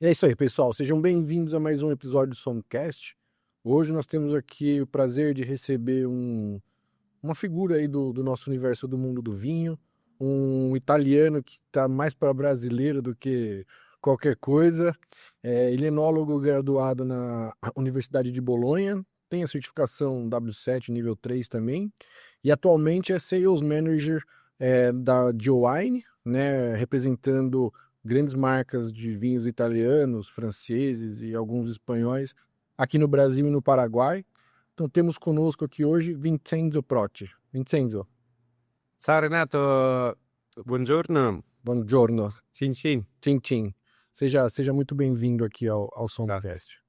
E é isso aí, pessoal. Sejam bem-vindos a mais um episódio do Somcast. Hoje nós temos aqui o prazer de receber uma figura aí do nosso universo do mundo do vinho, um italiano que está mais para brasileiro do que qualquer coisa. Ele é enólogo graduado na Universidade de Bolonha, tem a certificação W7 nível 3 também, e atualmente é Sales Manager da Geowine, né, representando grandes marcas de vinhos italianos, franceses e alguns espanhóis aqui no Brasil e no Paraguai. Então temos conosco aqui hoje Vincenzo Protti. Vincenzo, Ciao Renato, buongiorno. buongiorno. Cin cin. Tchim, tchim. Seja muito bem-vindo aqui ao Somcast.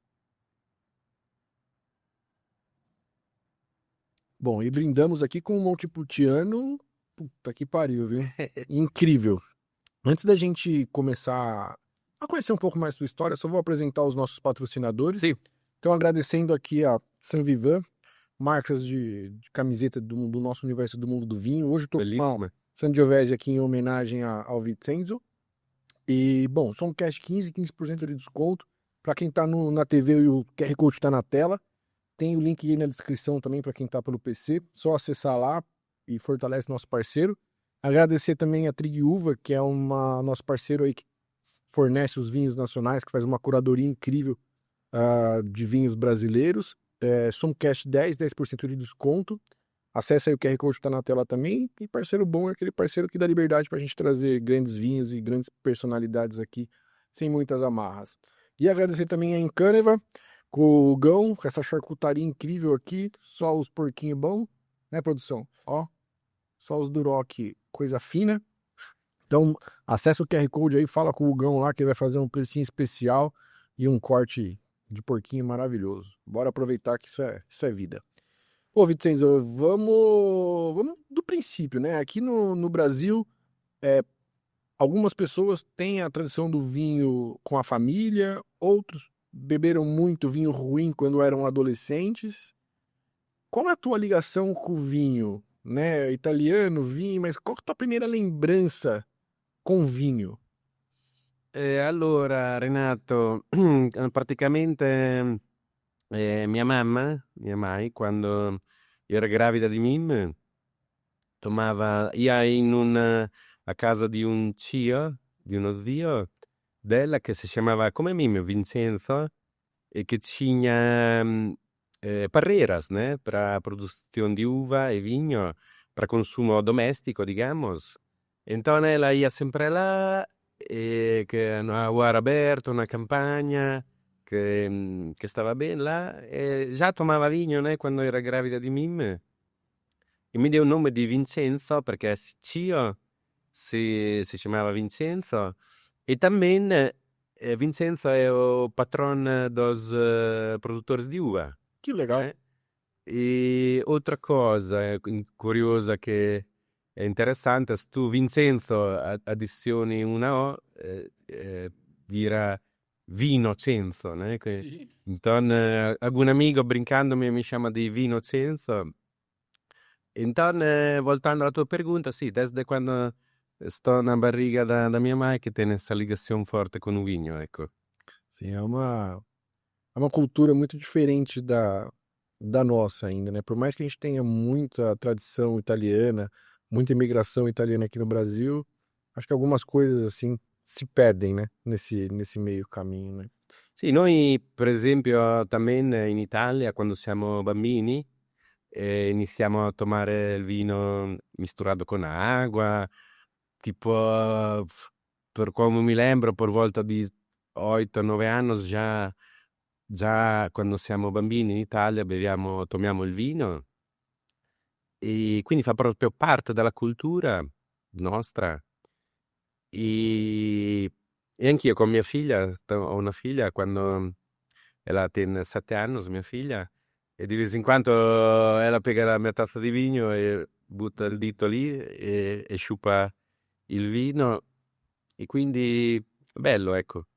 Bom, e brindamos aqui com um Montepulciano, puta que pariu, viu? Incrível. Antes da gente começar a conhecer um pouco mais sua história, só vou apresentar os nossos patrocinadores. Sim. Então, agradecendo aqui a San Vivan, marcas de camiseta do nosso universo do mundo do vinho. Hoje estou com Bellissima. Sangiovese aqui em homenagem ao Vincenzo. E, bom, Somcast 15% de desconto. Para quem está na TV e o QR Code está na tela. Tem o link aí na descrição também para quem está pelo PC. Só acessar lá e fortalece nosso parceiro. Agradecer também a Trig Uva, que é nosso parceiro aí que fornece os vinhos nacionais, que faz uma curadoria incrível de vinhos brasileiros. Somcast 10% de desconto. Acesse aí o QR Code que está na tela também. E parceiro bom é aquele parceiro que dá liberdade para a gente trazer grandes vinhos e grandes personalidades aqui, sem muitas amarras. E agradecer também a Encâneva, com o Gão, com essa charcutaria incrível aqui. Só os porquinhos bons, né, produção? Ó, só os Duroc, coisa fina. Então, acessa o QR Code aí, fala com o Gão lá que ele vai fazer um precinho especial e um corte de porquinho maravilhoso. Bora aproveitar que isso é vida. Ô, Vincenzo, vamos do princípio, né? Aqui no Brasil, algumas pessoas têm a tradição do vinho com a família, outros beberam muito vinho ruim quando eram adolescentes. Qual é a tua ligação com o vinho? Né? Italiano, vinho, mas qual é a tua primeira lembrança com vinho? Allora Renato, praticamente mia mamma, mia mai, quando era gravida di Mim, ia a casa di un zio, di uno zio della che si chiamava come Mim, Vincenzo, e che tinha parreiras, né, para produção de uva e vinho, para consumo doméstico, digamos. Então ela ia sempre lá, que no ar aberto, na campagna, che stava bene là, e già tomava vinho, né, quando era gravida di Mim. E mi deu o nome di Vincenzo perché zio si chiamava Vincenzo. E também Vincenzo é o patrão dos produtores de uva. Que legal. E outra coisa curiosa che è interessante, se tu Vincenzo adicioni una O, vira Vino Cenzo, né? Então, algum amigo brincando mi chiama di Vino Cenzo. Então, voltando alla tua pergunta, sì, desde quando sto na barriga da minha mãe che tem essa ligação forte com o vinho, ecco. Sim, é uma cultura muito diferente da nossa ainda, né? Por mais que a gente tenha muita tradição italiana, muita imigração italiana aqui no Brasil, acho que algumas coisas assim se perdem, né? Nesse meio caminho, né? Sì, noi per esempio también in Italia quando siamo bambini iniziamo a tomare il vino misturato con acqua, tipo per come mi lembro per volta di 8-9 anni già quando siamo bambini in Italia tomiamo il vino e quindi fa proprio parte della cultura nostra e anch'io con mia figlia, ho una figlia quando ela tem 7 anni, mia figlia, e di vez in quando ela pega la mia tazza di vino e butta il dito lì e sciupa il vino e quindi è bello, ecco,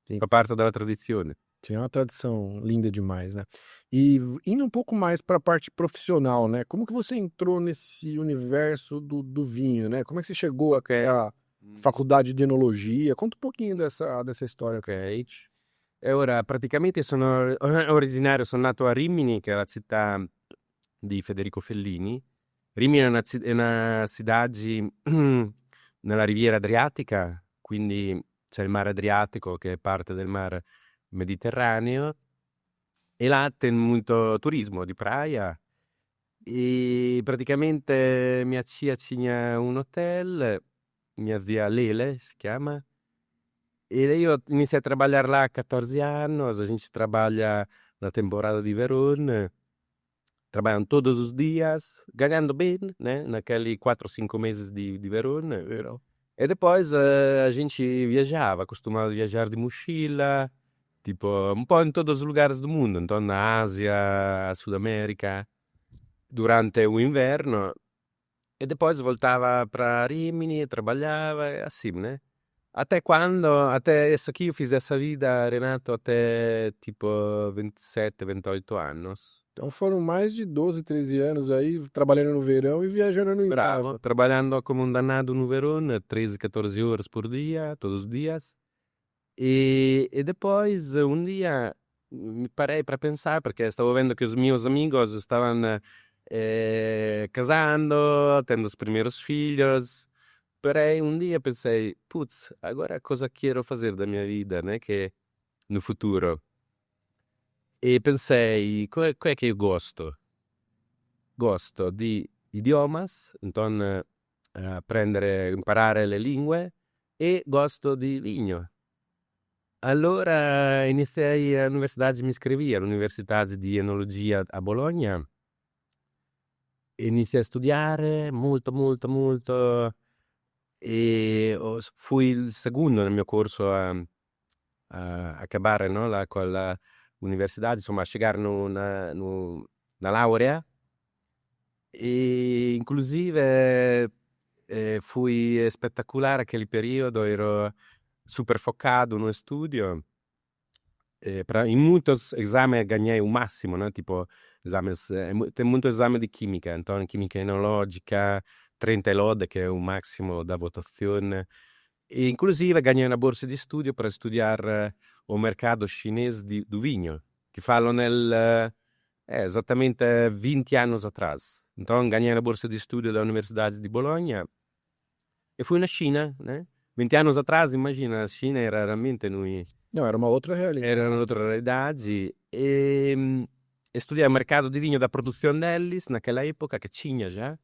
Sim, fa parte della tradizione. sim, é uma tradição linda demais, né? E indo um pouco mais para a parte profissional, né? Como que você entrou nesse universo do vinho, né? Como é que você chegou faculdade de enologia. Conta um pouquinho dessa história. Ok. E ora praticamente sono originario, sono nato a Rimini, che è la città di Federico Fellini. Rimini è una cidade nella riviera Adriatica, quindi c'è il mare Adriatico che è parte del mare Mediterraneo e là c'è molto turismo di praia e praticamente mia zia tinha un hotel, mia zia Lele si chiama, e io iniziai a trabalhar lá a 14 anos, a gente trabalha na temporada de verão, trabalham todos os dias, ganhando bem, né, naqueles 4 5 meses de verão. Vero? E depois a gente viajava, costumava viajar de mochila, tipo, un po' in tutti i lugares do mundo, então na Ásia, Sud América, durante o inverno. E depois voltava para Rimini, trabalhava, e assim, né? Até quando, até essa aqui eu fiz essa vida, Renato, até tipo 27, 28 anos. Então foram mais de 12, 13 anos aí trabalhando no verão e viajando no inverno. Bravo, trabalhando como um danado no verão, 13, 14 horas por dia, todos os dias. E depois, um dia, me parei para pensar, porque estava vendo que os meus amigos estavam casando, tendo os primeiros filhos. Parei um dia e pensei, putz, agora cosa quero fazer da minha vida, né? Que no futuro. E pensei, qual é que eu gosto? Gosto di idiomas, então apprendere, imparare le lingue e gosto di vinho. Allora iniziai all'università, mi iscrivi all'Università di Enologia a Bologna. Iniziai a studiare molto, molto, molto e fui il secondo nel mio corso a acabare, no, con l'università, insomma, a chegare una laurea. E inclusive fui spettacolare aquele periodo, ero super focado no studio. In muitos exames ganhei o máximo, né? Tipo, exames, tem muito exame de química, então química enológica, 30 lode, che è o máximo da votazione. E inclusive ganhei una borsa di studio per studiare o mercato cinese do vinho, che fanno esattamente 20 anni atrás. Então ganhei una borsa di studio da Universidade di Bologna e fui na Cina, né? 20 anni atrás, immagina, a Cina era veramente noi. Não, era uma outra realidade. Era un'altra realidade e studiai il mercato di vigno da produzione deles naquela época che tinha già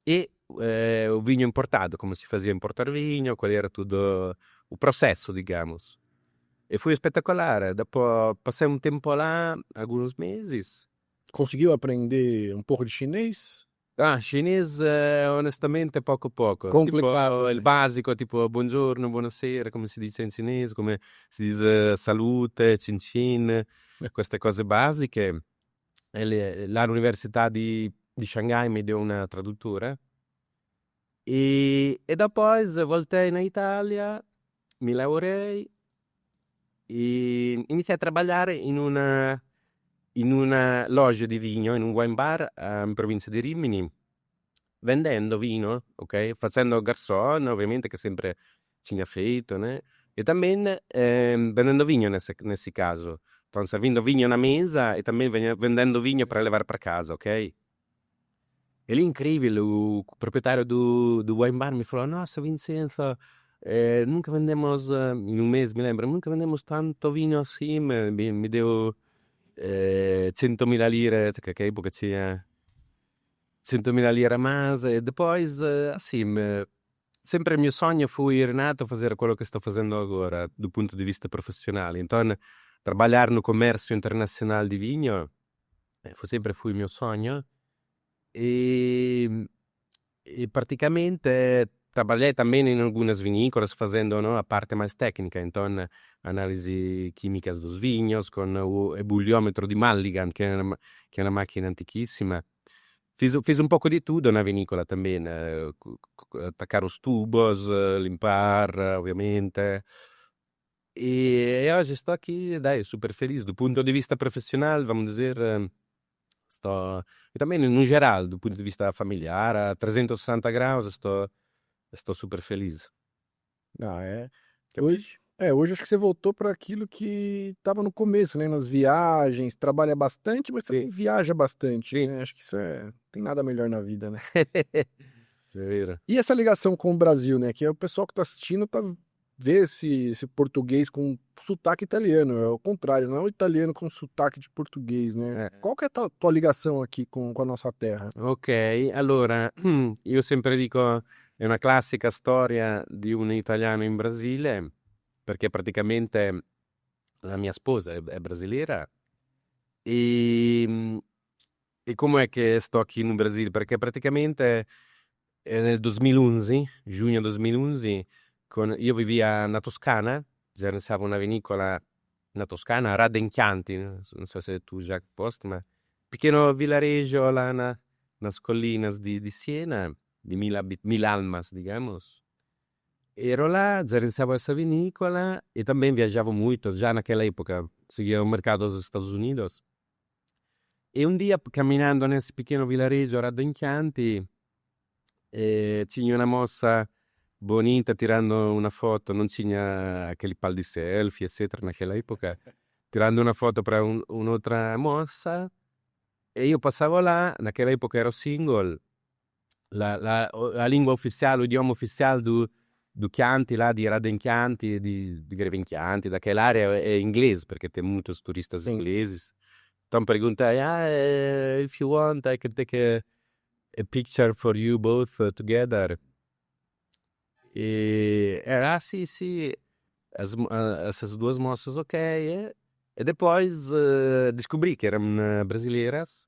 e o vinho importato, come si fazia importar vinho, qual era tutto o processo, digamos. E foi espetacolare. Dopo passei un tempo lá, alguns meses. Conseguiu aprender um pouco de chinês? Cinese onestamente poco poco. Complicado, Tipo né? il basico, tipo buongiorno, buonasera, come si dice in cinese, come si dice salute, cin cin, queste cose basiche. E l'università di Shanghai mi dio una traduttore. E dopo voltei in Italia, mi laureai e iniziai a lavorare in una loggia di vino, in un wine bar in provincia di Rimini, vendendo vino, ok? Facendo garçon, ovviamente, che sempre tinha feito, né? E também vendendo vinho nesse caso. Então, servindo vinho na mesa e também vendendo vinho para levar para casa, ok? E lì incredibile, o proprietario do wine bar mi falou, nossa, Vincenzo, nunca vendemos, in un mese mi lembro, nunca vendemos tanto vino assim, mi deu 100.000 lire, che epoca c'è 100.000 lire a mese, e depois, assim, sempre il mio sogno fu, Renato, fare quello che sto facendo ora, dal punto di vista professionale. Então, trabalhar no comércio internacional di vinho, sempre fu il mio sogno. E praticamente trabalhei também em algumas vinícolas fazendo, no, a parte mais técnica, então analisi químicas dos vinhos com o ebuliômetro di Mulligan, che è una macchina antichissima. Fiz um pouco de tudo na vinícola também, attaccare os tubos, limpar, ovviamente. E hoje estou aqui, dai, super feliz. Do ponto de vista profissional, vamos dizer, e também no geral, do ponto de vista familiar, a 360 graus, estou super feliz. Ah, é. Capisci? Hoje acho que você voltou para aquilo que estava no começo, né? Nas viagens, trabalha bastante, mas também Sì, viaja bastante, sì. né? Acho que isso tem nada melhor na vida, né? È vero. E essa ligação com o Brasil, né? Que é o pessoal que tá assistindo vê esse português com sotaque italiano, é o contrário, não é o italiano com sotaque de português, né? Eh. Qual que é a tua ligação aqui com a nossa terra? Ok, allora io sempre dico è una classica storia di un italiano in Brasile, perché praticamente la mia sposa è brasiliera e, e com'è che sto qui in Brasile? Perché praticamente nel 2011, giugno 2011, io vivia na Toscana, gerenciavo una vinicola na Toscana, a Radenchianti, non so se tu già posti, ma pequeno vilarejo lá nas colinas de Siena, de mil almas, digamos. Ero lá, gerenciavo essa vinícola e também viajavo muito, já naquela época seguia o mercado dos Estados Unidos. E um dia, camminando nesse pequeno vilarejo a Radenchianti, tinha una mossa bonita tirando una foto, non tinha aquele pal di selfie, eccetera, naquela época, tirando una foto per un'altra mossa e io passavo là, naquela época ero single, la lingua ufficiale, l'idioma ufficiale do Chianti, là, di Radenchianti, di Grevenchianti, daquell'area è inglese, perché tem muitos turistas Sim. ingleses. Então perguntei, if you want, I can take a picture for you both together. E era, sì, sì, essas duas moças, ok. E depois descobri que eram brasileiras.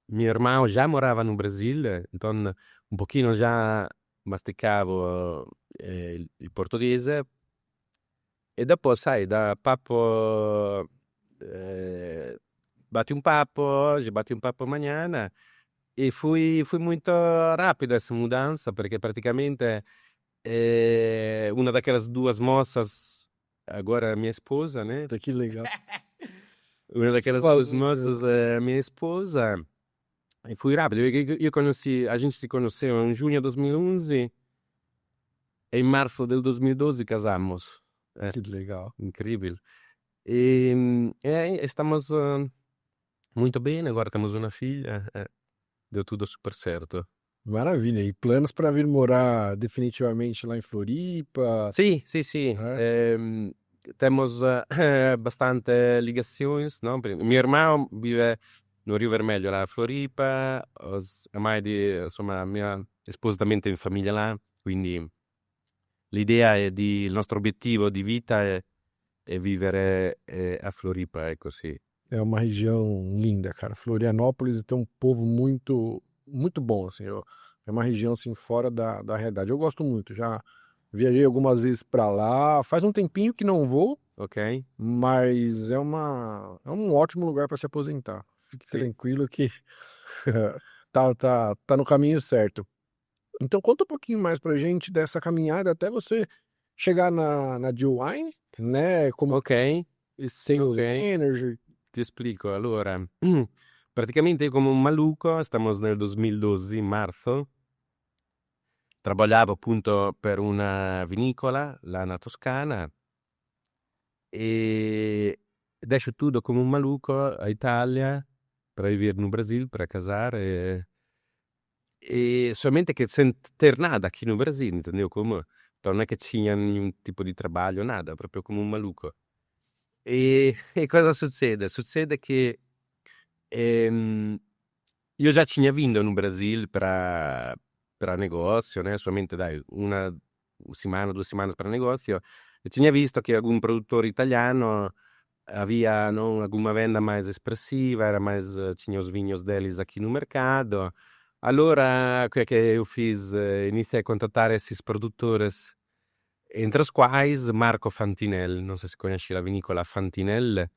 Meu irmão já morava no Brasil, então um pouquinho já masticavo il portoghese. E dopo, sai, da papo, bati un papo oggi, bati un papo amanhã. E fui muito rápido essa mudança, porque praticamente uma daquelas duas moças, agora minha esposa, né? Puta, que legal. Uma daquelas Falou, duas moças é minha esposa. E fui rápido. Eu conheci, a gente se conheceu em junho de 2011 e em março de 2012 casamos. É que legal. incrível. E estamos muito bem, agora temos uma filha. Deu tudo super certo. Maravilha. E planos para vir morar definitivamente lá em Floripa? Sì, sì, sì. É? Temos bastante ligações, não? Meu irmão vive no Rio Vermelho, lá em Floripa. A mãe insomma, a minha esposa também tem família lá, quindi l'idea è il nostro obiettivo di vita è vivere a Floripa, ecco sì. É uma região linda, cara. Florianópolis tem um povo muito bom, assim. É uma região assim fora da realidade. Eu gosto muito. Já viajei algumas vezes para lá. Faz um tempinho que não vou, Ok? mas é um ótimo lugar para se aposentar. Fique Sì. tranquilo que tá no caminho certo. Então conta um pouquinho mais pra gente dessa caminhada até você chegar na G-Wine, né? Como Ok, Sales ok. Manager. Ti esplico. Allora, praticamente io come un maluco, stiamo nel 2012, in marzo, trabalhavo appunto per una vinicola, là na Toscana, e deixo tudo come un maluco a Itália para viver no Brasil, para casar, e solamente che sem ter nada aqui no Brasil, entendeu? Como, então não é que tinha nenhum tipo di trabalho, nada, proprio come un maluco. E cosa succede? Succede che io già tinha vindo no Brasil para negócio, né? Somente dai, uma semana, 2 semanas para negócio. E tinha visto che algum produtor italiano havia não, alguma venda mais expressiva, era mais, tinha os vinhos deles aqui no mercado. Allora, o que é que eu fiz? Iniciei a contatar esses produtores, entre os quais Marco Fantinel. Não sei se conheci a vinícola Fantinel,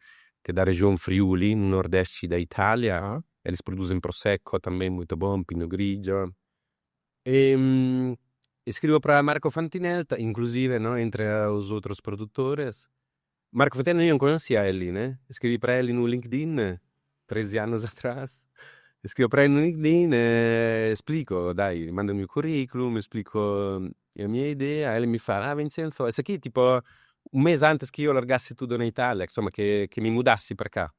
que é da região Friuli, no nordeste da Itália. Ah, Eles produzem Prosecco também muito bom, Pinot Grigio. E scrivo para Marco Fantinel, inclusive, no, entre os outros produtores. Marco Fantinel eu não conhecia ele, né? Escrevi para ele no LinkedIn, 13 anos atrás. Scrivo para ele no LinkedIn, explico, dai, mando il mio curriculum, explico a minha ideia, ele me fala, Vincenzo, essa aqui tipo um mês antes que eu largasse tudo na Itália, insomma, que me mudassi para cá.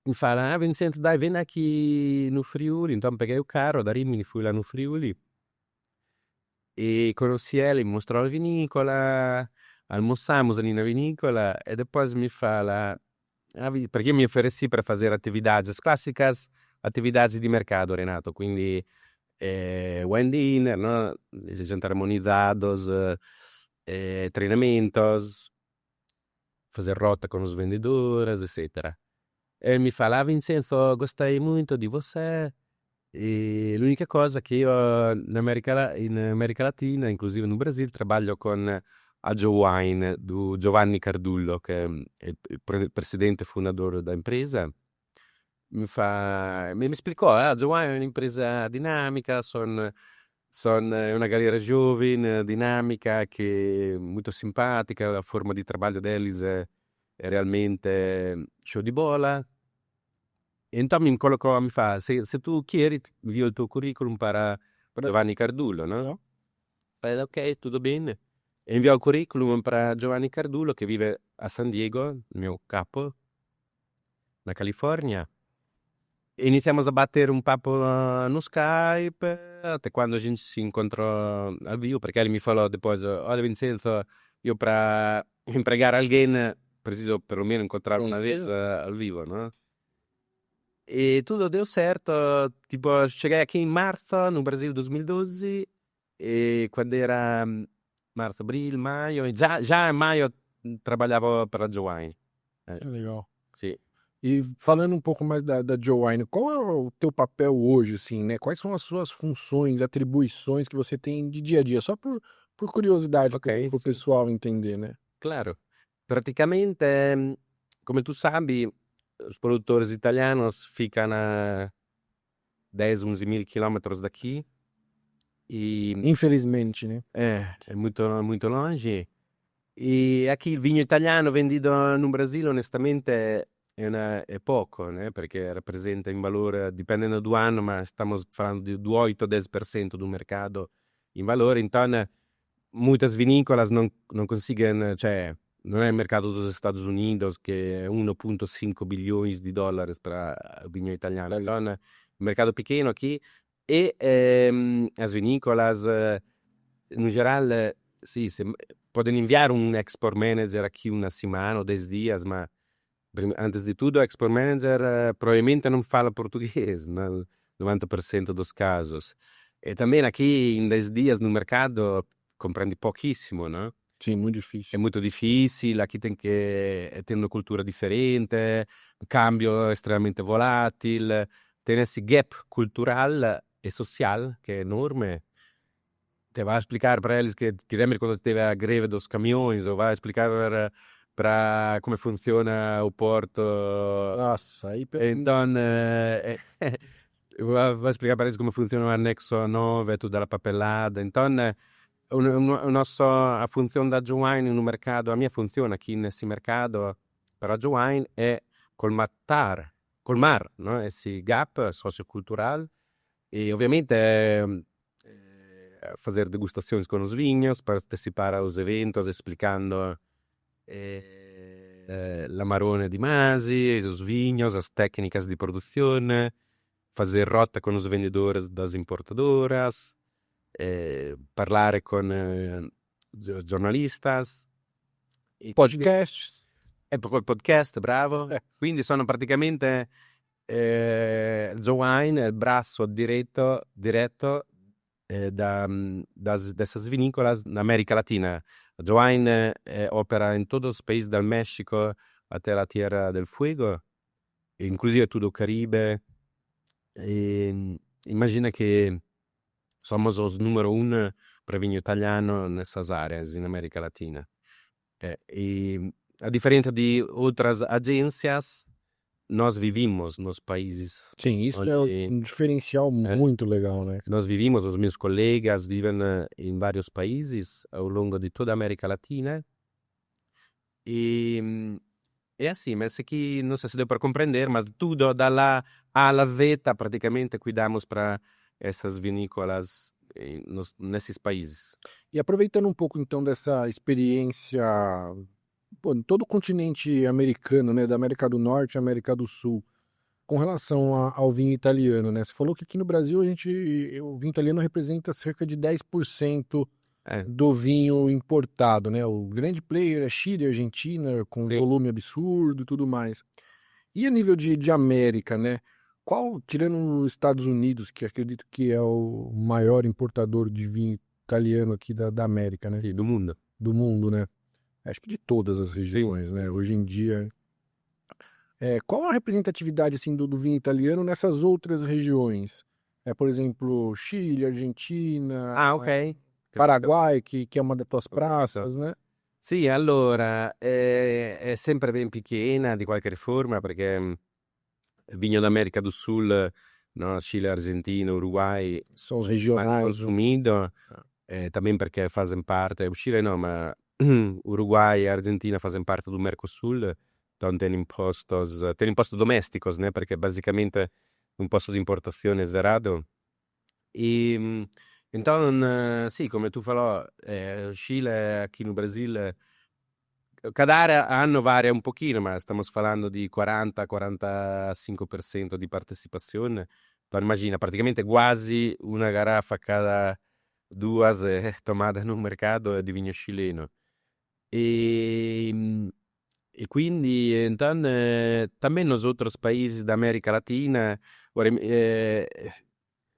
Mi fala, Vincenzo, dai, vieni aqui no Friuli. Então peguei o carro da Rimini, fui lá no Friuli e conosci ele, mi mostrò la vinicola, almoçamos ali na vinícola e depois me fala, perché io mi ofereci per fare atividades, as clássicas atividades de mercado, Renato, quindi wine dinner, no? Jantar harmonizados, treinamentos, fazer rota com os vendedores, etc. E mi fa, Vincenzo, gostei muito di você. E l'unica cosa che io in America Latina, inclusive no Brasil, trabalho con Agio Wine do Giovanni Cardullo, che è il presidente fondatore da impresa. Mi spiegò, Agio Wine è un'impresa dinamica, è una galera giovane, dinamica, che è molto simpatica, la forma di trabalho deles è realmente show di bola. Então me colocou, me fa, se tu quieres, envio il tuo curriculum para Giovanni Cardullo, no? Falei, ok, tutto bene. E inviò il curriculum para Giovanni Cardullo, che vive a San Diego, il mio capo, na California. E iniziamo a battere un papo no Skype, até quando a gente se incontrou al vivo, perché ele mi falou depois, olha Vincenzo, io para empregar alguém preciso perlomeno incontrare una vez al vivo, no? E tudo deu certo, tipo, cheguei aqui em março, no Brasil 2012, e quando era março, abril, maio, e já em maio trabalhava para a Giovanni. Legal. Sì. E falando um pouco mais da Joe Wine, qual é o teu papel hoje, assim, né? Quais são as suas funções, atribuições que você tem de dia a dia? Só por curiosidade, Ok, pro sì. pessoal entender, né? Claro. Praticamente, come tu sabe, os produtores italianos ficam a 10, 11 mil quilômetros daqui. E Infelizmente, né? é muito longe. E aqui il vino italiano vendido no Brasile onestamente è poco, né? Perché rappresenta in valore, dipendendo do ano, ma stiamo parlando di 8-10% do mercado in valore. Então, muitas vinícolas não conseguem, cioè, non è il mercato dos Estados Unidos che è 1,5 bilhões de dólares para o vinho italiano. Então, un mercato pequeno aqui e as vinícolas, in generale, sì, podem enviar um export manager aqui uma semana ou 10 dias, mas antes de tudo, o export manager provavelmente não fala português, no 90% dos casos. E também aqui, em 10 dias no mercado, compreende pouquíssimo, não? Sim, muito É difícil. muito difícil, aqui tem uma cultura diferente, cambio extremamente volátil, tem esse gap cultural e social que é enorme. Te vai explicar para eles que ti lembri quando teve a greve dos caminhões, ou vai explicar para come funziona o porto. Nossa, aí... Então, vai explicar para eles come funziona o anexo 9, tutta la papelada. Então, a funzione da Giovanni no mercado, a mia funzione aqui nesse mercado para Giovanni è colmar, no? Esse gap sociocultural e ovviamente fazer degustações com os vinhos, participar aos eventos explicando l'amarone di Masi, os vinhos, as técnicas de produção, fazer rota com os vendedores das importadoras, parlare con giornalistas. Podcasts. Col podcast, bravo. Quindi sono praticamente Joe Wine, il braccio diretto dessas vinícolas na América Latina. Joe Wine opera in todos os países del México até la Tierra del Fuego, inclusive tutto il Caribe. E immagina che somos os número 1 para vinho italiano nessas áreas in América Latina. E a differenza di outras agências, nós vivimos nos países. Sim, isso é um diferencial muito legal, né? Nós vivimos, os meus colegas vivem em vários países ao longo de toda a América Latina. E é assim, mas aqui, não sei se deu para compreender, mas tudo da lá A alla Z, praticamente, cuidamos para essas vinícolas nesses países. E aproveitando um pouco então dessa experiência, pô, em todo o continente americano, né, da América do Norte e América do Sul, com relação ao vinho italiano, né? Você falou que aqui no Brasil o vinho italiano representa cerca de 10% É, do vinho importado, né? O grande player é Chile, Argentina, com sim. volume absurdo e tudo mais. E a nível de América, né? Qual, tirando os Estados Unidos, que acredito que é o maior importador de vinho italiano aqui da América, né? Sì, do mundo. Do mundo, né? Acho que de todas as Sim. regiões, né? Hoje em dia. Qual a representatividade assim, do vinho italiano nessas outras regiões? Por exemplo, Chile, Argentina, Ah, ok. Capito. Paraguai, que é uma das tuas Ho capito. praças, né? Sì, allora, è sempre ben piena di qualche riforma perché Vigno d'America do Sul, no? Cile, Argentina, Uruguai, São os mais regionais. consumido, também porque fazem parte, o Chile não, mas Uruguai e Argentina fazem parte do Mercosul, então tem impostos domésticos, né? Porque basicamente um imposto de importação é zerado. E então, sì, come tu falou, Chile aqui no Brasil, cada anno varia un pochino, ma stiamo parlando di 40-45% di partecipazione. Então, imagina, praticamente quasi una garrafa cada duas tomate no mercato di vino cileno. E, e quindi, então, também nos outros países da América Latina, ora,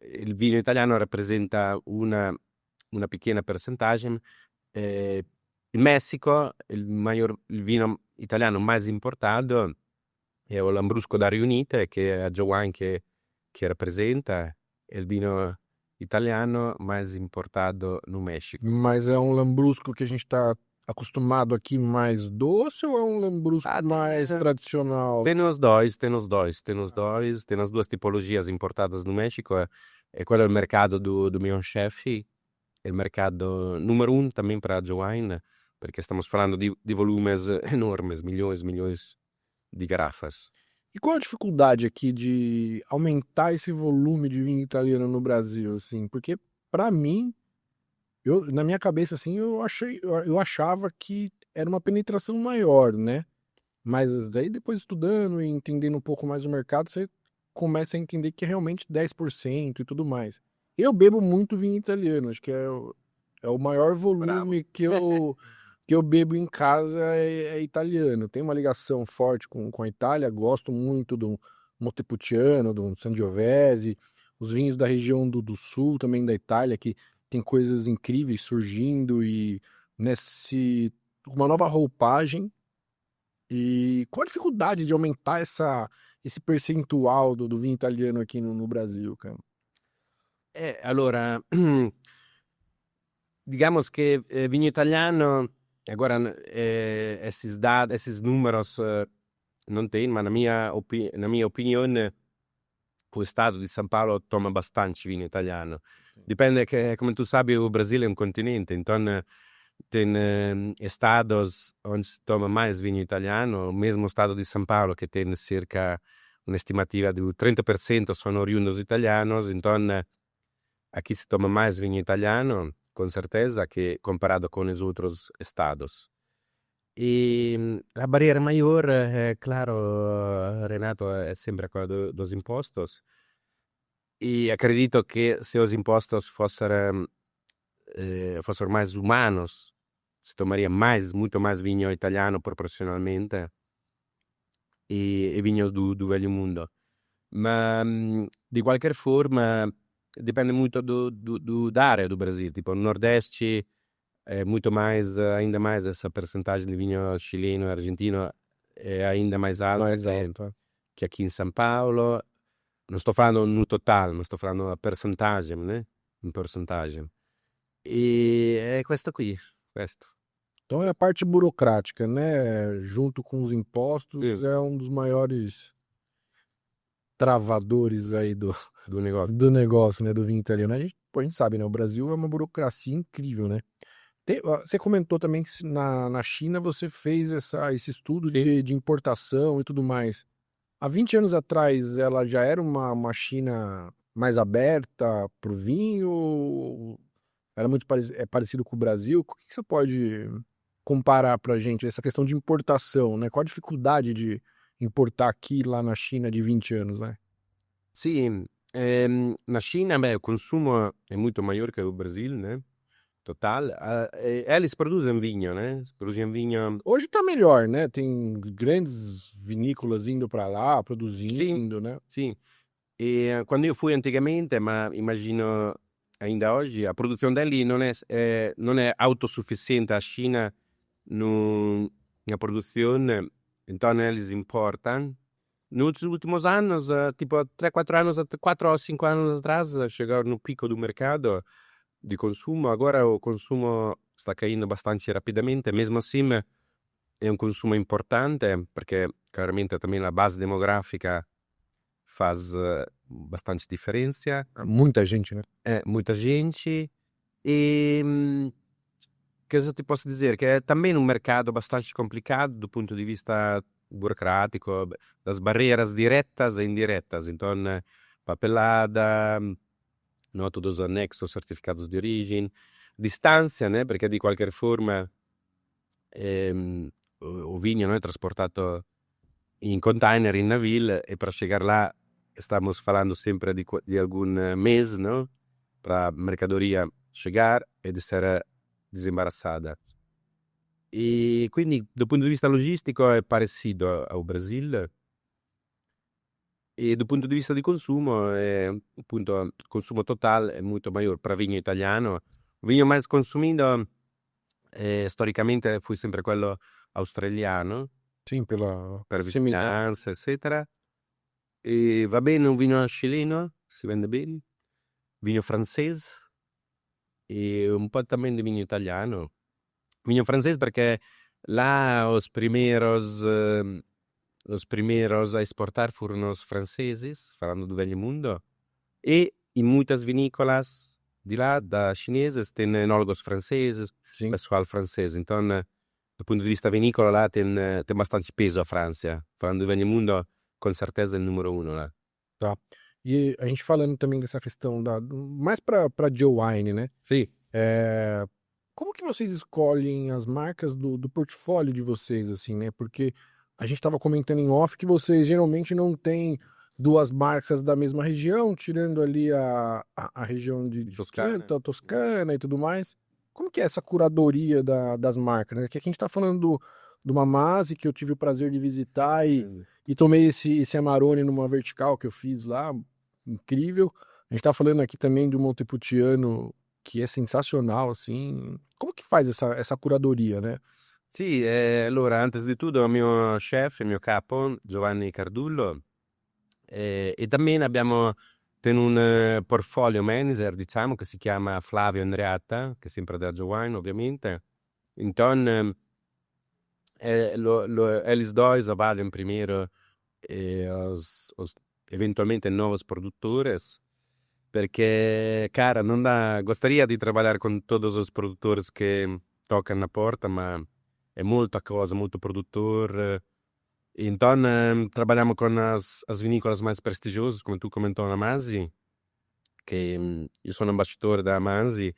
il vino italiano rappresenta una pequena percentuale. In Messico, il vino italiano mais importato è o Lambrusco da Riunite, che è a Giovanni che rappresenta, è il vino italiano mais importato no México. Mas é um lambrusco que a gente está acostumado aqui mais doce ou é um lambrusco mais tradicional? Tem os dois, tem os dois, tem os dois, tem as duas tipologias importadas no México. É quello é o mercado do meu chefe, é o mercado número um também para a Giovanni, perché stiamo parlando di volumes enormes, milhões de garrafas. E qual a dificuldade aqui de aumentar esse volume de vinho italiano no Brasil, assim? Porque, para mim, na minha cabeça, assim, eu achava que era uma penetração maior, né? Mas daí depois estudando e entendendo um pouco mais o mercado, você começa a entender que é realmente 10% e tudo mais. Eu bebo muito vinho italiano, acho que é o maior volume que eu bebo em casa é italiano. Tenho uma ligação forte com a Itália, gosto muito do Montepulciano, do Sangiovese, os vinhos da região do sul também da Itália, que tem coisas incríveis surgindo e uma nova roupagem. E qual a dificuldade de aumentar esse percentual do vinho italiano aqui no Brasil, cara? Allora, digamos que vinho italiano, agora esses números não tem, mas na minha opinione o estado di São Paulo toma bastante vinho italiano. Dipende che, come tu sabe, o Brasil é um continente, então tem estados onde se toma mais vinho italiano, o mesmo estado di São Paulo che tem cerca un'estimativa di 30% sono oriundos italianos, então aqui se toma mais vinho italiano, com certeza, que comparado com os outros estados. E a barreira maior, claro, Renato, é sempre aquela dos impostos. E acredito que se os impostos fossem mais humanos, se tomaria muito mais vinho italiano proporcionalmente e vinho do velho mundo. Mas, de qualquer forma, depende muito da área do Brasil. Tipo, no Nordeste é muito mais, ainda mais essa percentagem de vinho chileno e argentino é ainda mais alta que aqui em São Paulo. Non sto falando no total, ma sto falando a percentagem, né? In percentagem. E é questo qui, questo. Então é a parte burocrática, né? Junto com os impostos, Sim. é um dos maiores travadores aí do negócio, né? Do vinho italiano. A gente sabe, né? O Brasil é uma burocracia incrível, né? Você comentou também que na China você fez esse estudo de importação e tudo mais. Há 20 anos atrás ela já era uma China mais aberta pro vinho? Ela é muito parecido com o Brasil? O que você pode comparar pra gente essa questão de importação, né? Qual a dificuldade de importar aqui lá na China de 20 anos, né? Sì, na Cina, beh, il consumo è molto maggiore che il Brasile, né? Total. Eles produzem vinho, né? Produzem vinho. Hoje tá melhor, né? Tem grandes vinícolas indo pra lá, Sim, produzindo, né? sim. E quando io fui anticamente, ma immagino ainda oggi, a produzione deli non è autosufficiente a Cina na produzione, então eles importam. Nos últimos anos, tipo 3, 4 anos, 4 ou 5 anos atrás, chegaram no pico do mercado di consumo. Agora o consumo sta caindo bastante rapidamente, mesmo assim è un consumo importante perché chiaramente também a base demográfica faz bastante diferença. Muita gente, né? É muita gente e cosa ti posso dizer? Que é também um mercado bastante complicado do ponto de vista burocrático, das barreiras diretas e indiretas. Então, papelada, no, todos os anexos, certificados de origem, distância, né? Perché di qualche forma o vinho não é transportato in container, in navio, e para chegar lá estamos falando sempre di algum mês, não? Para a mercadoria chegar e de ser desembaraçada. E quindi, do ponto di vista logistico, è parecido ao Brasil. E do ponto di vista di consumo, appunto, il consumo totale è molto maggiore per vinho italiano. Il vinho mais consumido, storicamente, fu sempre quello australiano, Sim, pela per vicinanza, eccetera. E va bene un vino cileno, si vende bene, vino francese e un po' também di vino italiano. Vino francês porque lá os primeiros a exportar foram os franceses, falando do velho mundo, e em muitas vinícolas de lá, da chineses, tem enólogos franceses, Sim. pessoal francês. Então, do ponto de vista vinícola, lá tem bastante peso a França. Falando do velho mundo, com certeza é o número 1 lá. Tá. E a gente falando também dessa questão mais pra Joe Wine, né? Sim. Como que vocês escolhem as marcas do portfólio de vocês, assim, né? Porque a gente estava comentando em off que vocês geralmente não têm duas marcas da mesma região, tirando ali a região de Toscana e tudo mais. Como que é essa curadoria das marcas, né? Que aqui a gente tá falando do Mamazzi, que eu tive o prazer de visitar e tomei esse Amarone numa vertical que eu fiz lá, incrível. A gente tá falando aqui também do Montepulciano, que é sensacional, assim. Como que faz essa curadoria, né? Sì, allora, antes di tutto, il mio chef, il mio capo, Giovanni Cardullo, e também abbiamo un portfolio manager, diciamo, che si chiama Flavio Andreatta, che è sempre da Giovanni, ovviamente. Então, eles dois avaliam primeiro os eventualmente novos produtores, perché, cara, non gostaria di trabalhar com todos os produtores que tocam na porta, ma è molta cosa, molto produtor. Então, trabalhamos com as vinícolas mais prestigiosas, como tu comentou, na Masi, che io sono ambasciatore da Masi,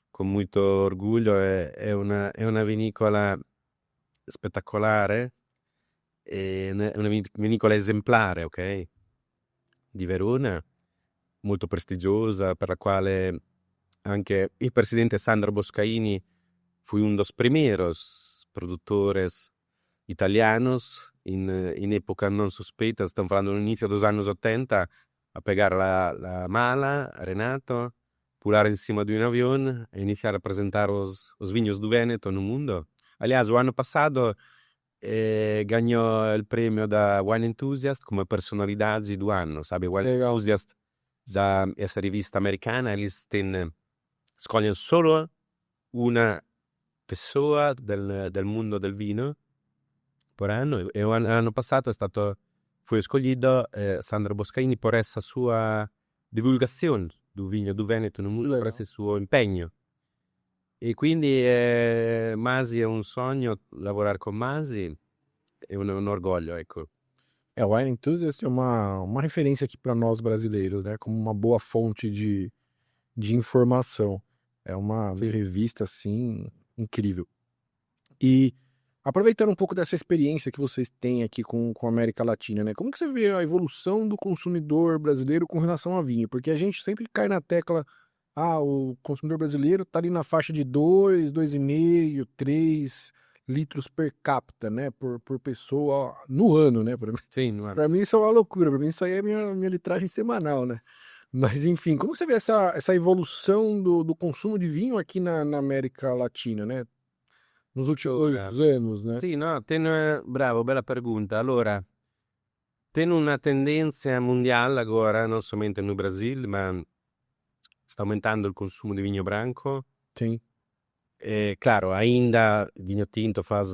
con molto orgoglio, è una vinicola spettacolare, è una vinicola esemplare, ok? Di Verona, molto prestigiosa, per la quale anche il presidente Sandro Boscaini fu uno dos primeros produtores italianos in época non sospetta, stiamo parlando dell'inizio dos anos 80, a pegar la mala, Renato, pular em cima de um avião e iniciar a apresentar os vinhos do Veneto no mundo. Aliás, o ano passado ganhou o prêmio da Wine Enthusiast come personalidade do ano, sabe? Wine Enthusiast, da essa rivista americana, eles escolhem solo una pessoa del mondo del vino por anno, e l'anno passato fu escolhido Sandro Boscaini per essa sua divulgazione do vinho do Veneto no mundo, per esse suo impegno. E quindi Masi è un sogno, lavorare con Masi è un orgoglio, ecco. O Wine Enthusiast é uma referência aqui para nós brasileiros, né? Como uma boa fonte de informação. É uma Sì. revista, assim, incrível. E aproveitando um pouco dessa experiência que vocês têm aqui com a América Latina, né? Como que você vê a evolução do consumidor brasileiro com relação a vinho? Porque a gente sempre cai na tecla, o consumidor brasileiro tá ali na faixa de 2,5, 3 litros per capita, né? Por pessoa no ano, né? Sì, guarda. Pra mim isso é uma loucura, pra mim isso aí é minha litragem semanal, né? Mas enfim, como você vê essa evolução do consumo de vinho aqui na América Latina, né? Nos Allora, últimos anos, né? sì, no, bravo, bella pergunta. Allora, tem una tendência mundial agora, non somente no Brasil, ma sta aumentando il consumo di vino branco. Sim. Claro, ainda vinho tinto faz,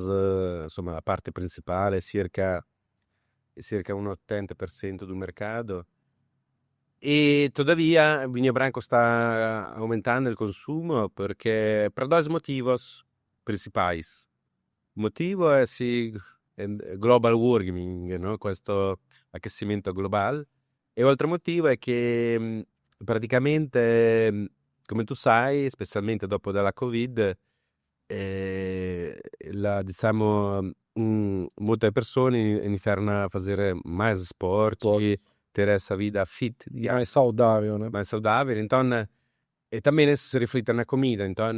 insomma, la parte principale, circa un 80% do mercado. E tuttavia il vino branco sta aumentando il consumo perché per due motivi principali. Il motivo è sì, global warming, no? Questo aquecimento globale. E l'altro motivo è che praticamente, come tu sai, specialmente dopo della Covid, diciamo, molte persone iniziarono a fare mais Pô, sport, ter essa vida fit, mais saudável, né? mais saudável. Então, e também isso se reflete na comida. Então,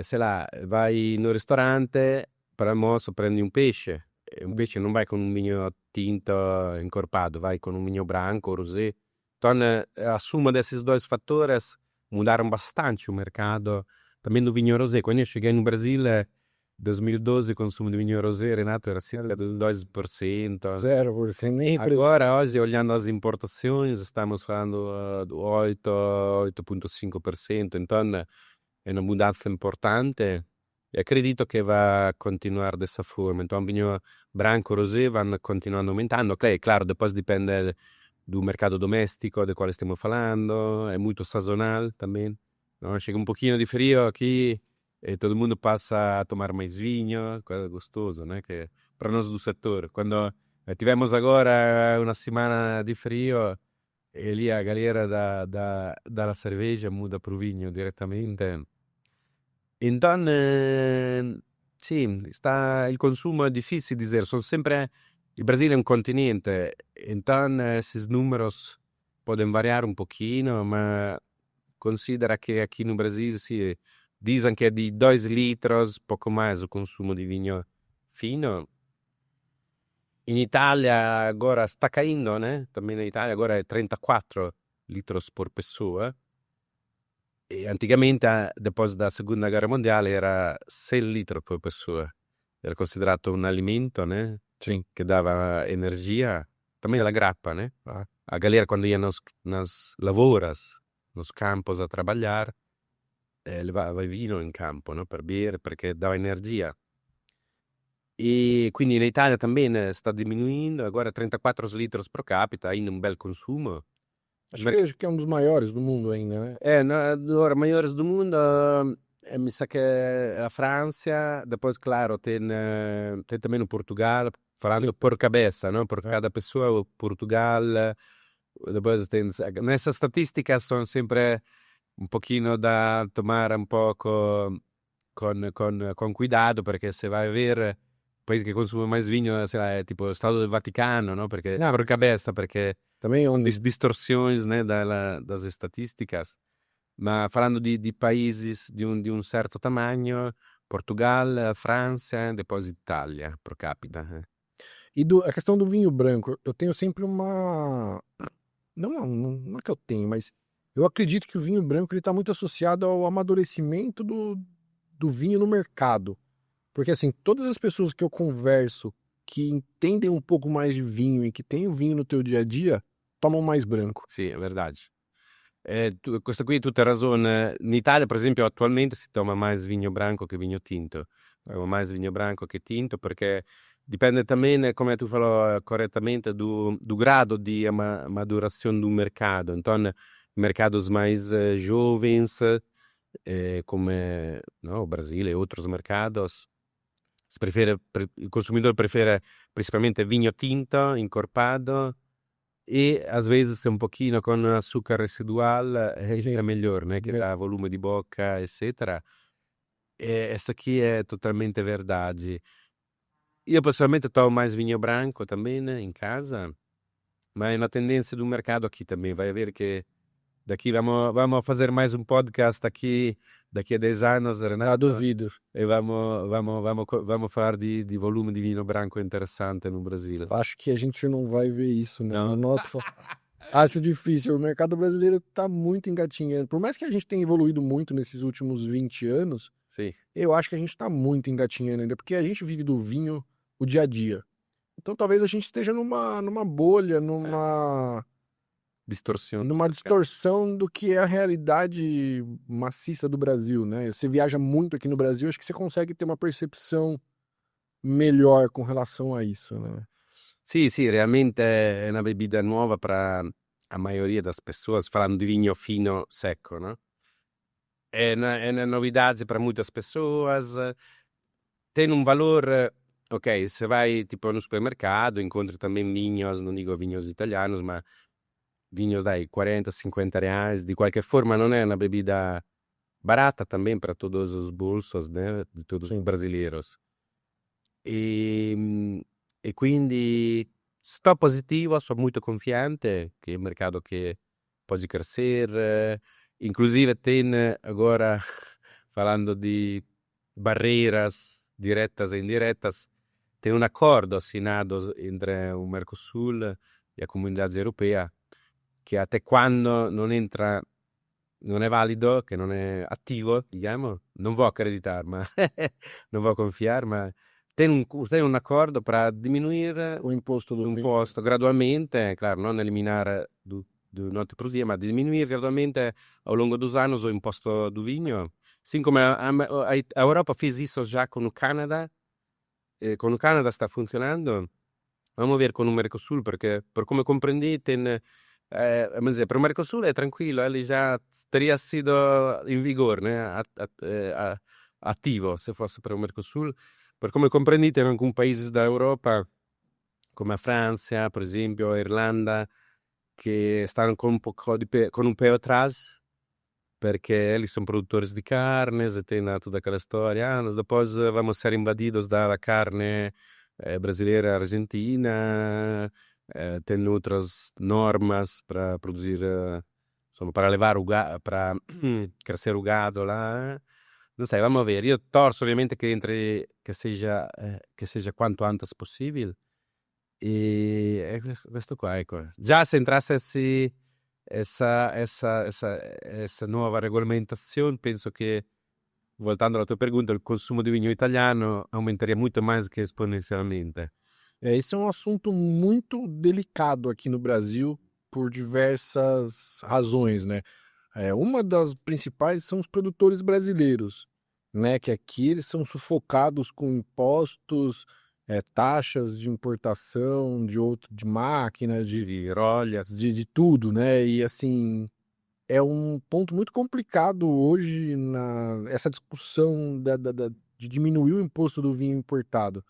sei lá, vai no ristorante per almoço, prendi un pesce. E un pesce non vai con un vinho tinto encorpado, vai con un vinho branco, rosé. Então, a suma desses dois fatores mudaram bastante o mercado também do vinho rosé. Quando eu cheguei no Brasil, 2012, o consumo de vinho rosé, Renato, era cerca de 2%. 0%, nem Agora, hoje, olhando as importações, estamos falando de 8, 8,5%. Então, é uma mudança importante e acredito que vai continuar dessa forma. Então, vinho branco e rosé vão continuando aumentando. Ok, claro, depois depende do mercado doméstico, de qual estamos falando, é muito sazonal também. No? Chega um pouquinho de frio aqui e todo mundo passa a tomar mais vinho, coisa gostoso, né? Que para nós do setor. Quando tivemos agora uma semana de frio, e lì a galera dalla cerveja muda para o vinho direttamente. Então, sim, está, il consumo è difficile dizer, sono sempre, il Brasile è un continente, então esses números podem variar um pouquinho, mas considera que aqui no Brasil se dizem que é de 2 litros, pouco mais o consumo de vinho fino. In Italia agora sta caindo, né? Também na Itália agora é 34 litros por pessoa. E antigamente, dopo la seconda guerra mondiale, era 6 litri per persona. Era considerato un alimento, né? Sim. Que dava energia. Também la grappa, né? A galera, quando ia nas lavouras, nos campos a trabalhar, levava vino in campo, no? Per bere, perché dava energia. E quindi in Italia também sta diminuindo, agora 34 litri pro capita, ainda un bel consumo. Acho que é um dos maiores do mundo ainda, né? Allora, maiores do mundo, mi sa che a França, depois, claro, tem também no Portugal, falando por cabeça, não? Por cada pessoa, o Portugal, depois tem, nessas estatísticas são sempre um pouquinho da tomar um pouco com cuidado, porque se vai ver país que consuma mais vinho, sei lá, é tipo o Estado do Vaticano, não? Porque, por cabeça, porque Também distorções, né, das estatísticas. Ma falando di paesi di un certo tamanho, Portugal, França, depois Itália, pro capita. E a questão do vinho branco, eu tenho sempre uma. Não é que eu tenho, mas eu acredito que o vinho branco ele está muito associado ao amadurecimento do vinho no mercado. Porque assim, todas as pessoas que eu converso que entendem um pouco mais de vinho e que tem o vinho no teu dia a dia, tomam mais branco. Sì, è verdade. Questo qui tutta ragione. In Italia, per esempio, attualmente si toma mais vinho branco che vinho tinto. Mais vinho branco che tinto perché dipende também, come tu falou corretamente, do grado de maduração do mercado. Então, mercados mais jovens, como no, o Brasil e outros mercados, il consumidor prefere principalmente vinho tinto, encorpado, e às vezes un pochino con açúcar residual é melhor, né? Que dá volume de boca, etc. Essa aqui é totalmente verdade. Eu pessoalmente tomo mais vinho branco também, né, em casa, mas é uma tendência do mercado aqui também. Vai ver que daqui vamos fazer mais um podcast daqui a 10 anos, Renato. duvido. E vamos falar de volume de vinho branco interessante no Brasil. Acho que a gente não vai ver isso, né? Não. Eu noto. Acho difícil. O mercado brasileiro tá muito engatinhando. Por mais que a gente tenha evoluído muito nesses últimos 20 anos, Sim. eu acho que a gente tá muito engatinhando ainda, porque a gente vive do vinho o dia a dia. Então talvez a gente esteja numa bolha, numa distorção do que é a realidade maciça do Brasil, né? Você viaja muito aqui no Brasil, acho que você consegue ter uma percepção melhor com relação a isso, né? Sì, realmente è una bebida nuova para a maioria das pessoas, falando de vinho fino secco, no? É uma novidade para muitas pessoas, tem um valor, ok, se vai tipo no supermercado, encontri também vinhos, não digo vinhos italianos, mas vinhos dai 40, 50 reais, de qualquer forma não é uma bebida barata também para todos os bolsos, né, de todos os brasileiros. E quindi sto positivo, sono molto confiante che è un mercato che pode crescer, inclusive tem agora, falando de barreiras diretas e indiretas, tem um acordo assinado entre o Mercosul e a Comunidade Europeia che até quando non entra, non è valido, che non è attivo, diciamo, non vou acreditar, ma non vou confiar, ma tem un accordo para diminuir O imposto do vinho. imposto gradualmente, claro, não eliminar do nosso produto, mas diminuir gradualmente ao longo dos anos o imposto do vinho. Assim como a Europa fez isso já com o Canadá, com o Canadá está funcionando. Vamos ver com o Mercosul, porque, por como compreendi, tem, vamos dizer, para o Mercosul é tranquilo, ele já teria sido em vigor, né, ativo, se fosse para o Mercosul. Per come comprendete, in alcuni paesi d'Europa, come a Francia, per esempio, a Irlanda, che stanno con un pé atrás, perché eles são produtores de carnes e tem toda aquela história. Depois vamos ser invadidos da carne brasileira argentina, tem outras normas para produzir, insomma, para levar para crescer o gado lá. Não sei, vamos ver. Io torço ovviamente che seja quanto antes possibile. E questo qua, ecco. Già se entrasse essa nuova regolamentazione, penso che, voltando alla tua pergunta, il consumo di vinho italiano aumentaria muito mais que exponencialmente. Esse é um assunto muito delicado aqui no Brasil por diversas razões, né? Uma das principais são os produtores brasileiros, né? Que aqui eles são sufocados com impostos, taxas de importação, de máquinas, De rolhas. de tudo, né? E assim, é um ponto muito complicado hoje essa discussão de diminuir o imposto do vinho importado,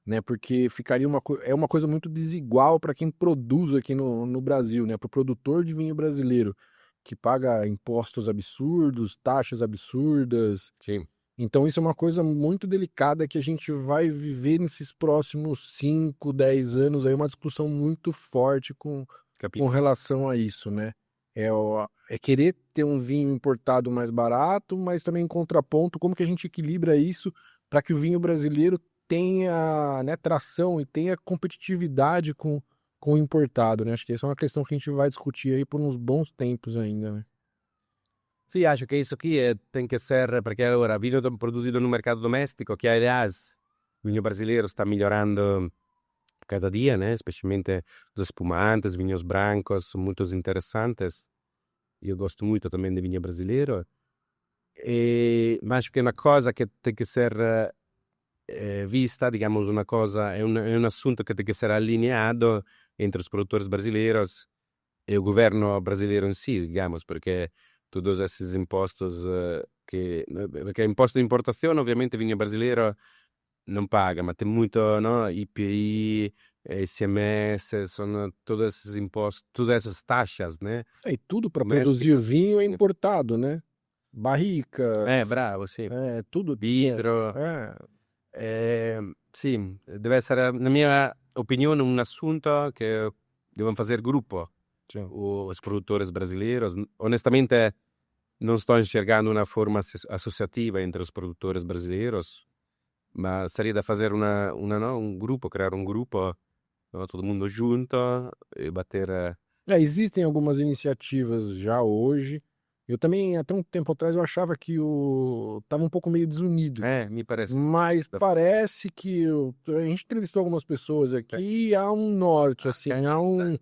né? Porque ficaria uma coisa muito desigual para quem produz aqui no Brasil, né? Para o produtor de vinho brasileiro, que paga impostos absurdos, taxas absurdas. Sim. Então isso é uma coisa muito delicada que a gente vai viver nesses próximos 5, 10 anos, aí uma discussão muito forte com relação a isso, né? É querer ter um vinho importado mais barato, mas também em contraponto, como que a gente equilibra isso para que o vinho brasileiro tenha, né, tração e tenha competitividade com o importado, né? Acho que essa é uma questão que a gente vai discutir aí por uns bons tempos ainda, né? Sì, acho che isso aqui tem que ser, perché allora vinho produzido no mercado doméstico, que aliás, o vinho brasileiro está melhorando cada dia, né? Especialmente os espumantes, vinhos brancos, são muito interessantes. Eu gosto muito também de vinho brasileiro. Mas acho que é uma coisa que tem que ser vista, digamos, uma coisa, é um assunto que tem que ser alinhado entre os produtores brasileiros e o governo brasileiro em si, digamos, porque todos esses impostos porque imposto de importação, obviamente, vinho brasileiro não paga, mas tem muito, não, IPI, ICMS, são todos esses impostos, todas essas taxas, né? E tudo para produzir Domésticas. vinho é importado, né? Barrica, Bravo, sì. tudo. Vidro. É, Sì, deve essere, na mia opinione, un assunto che devono fare gruppo, cioè, os produtores brasileiros. Honestamente, non sto enxergando una forma associativa entre os produtores brasileiros, ma seria da fazer no, un gruppo, criare un gruppo, no, todo mundo junto e bater. existem algumas iniciativas já hoje. Eu também, até um tempo atrás, eu achava que tava um pouco meio desunido. Mi parece. Mas parece que a gente entrevistou algumas pessoas aqui e há um norte, assim, há um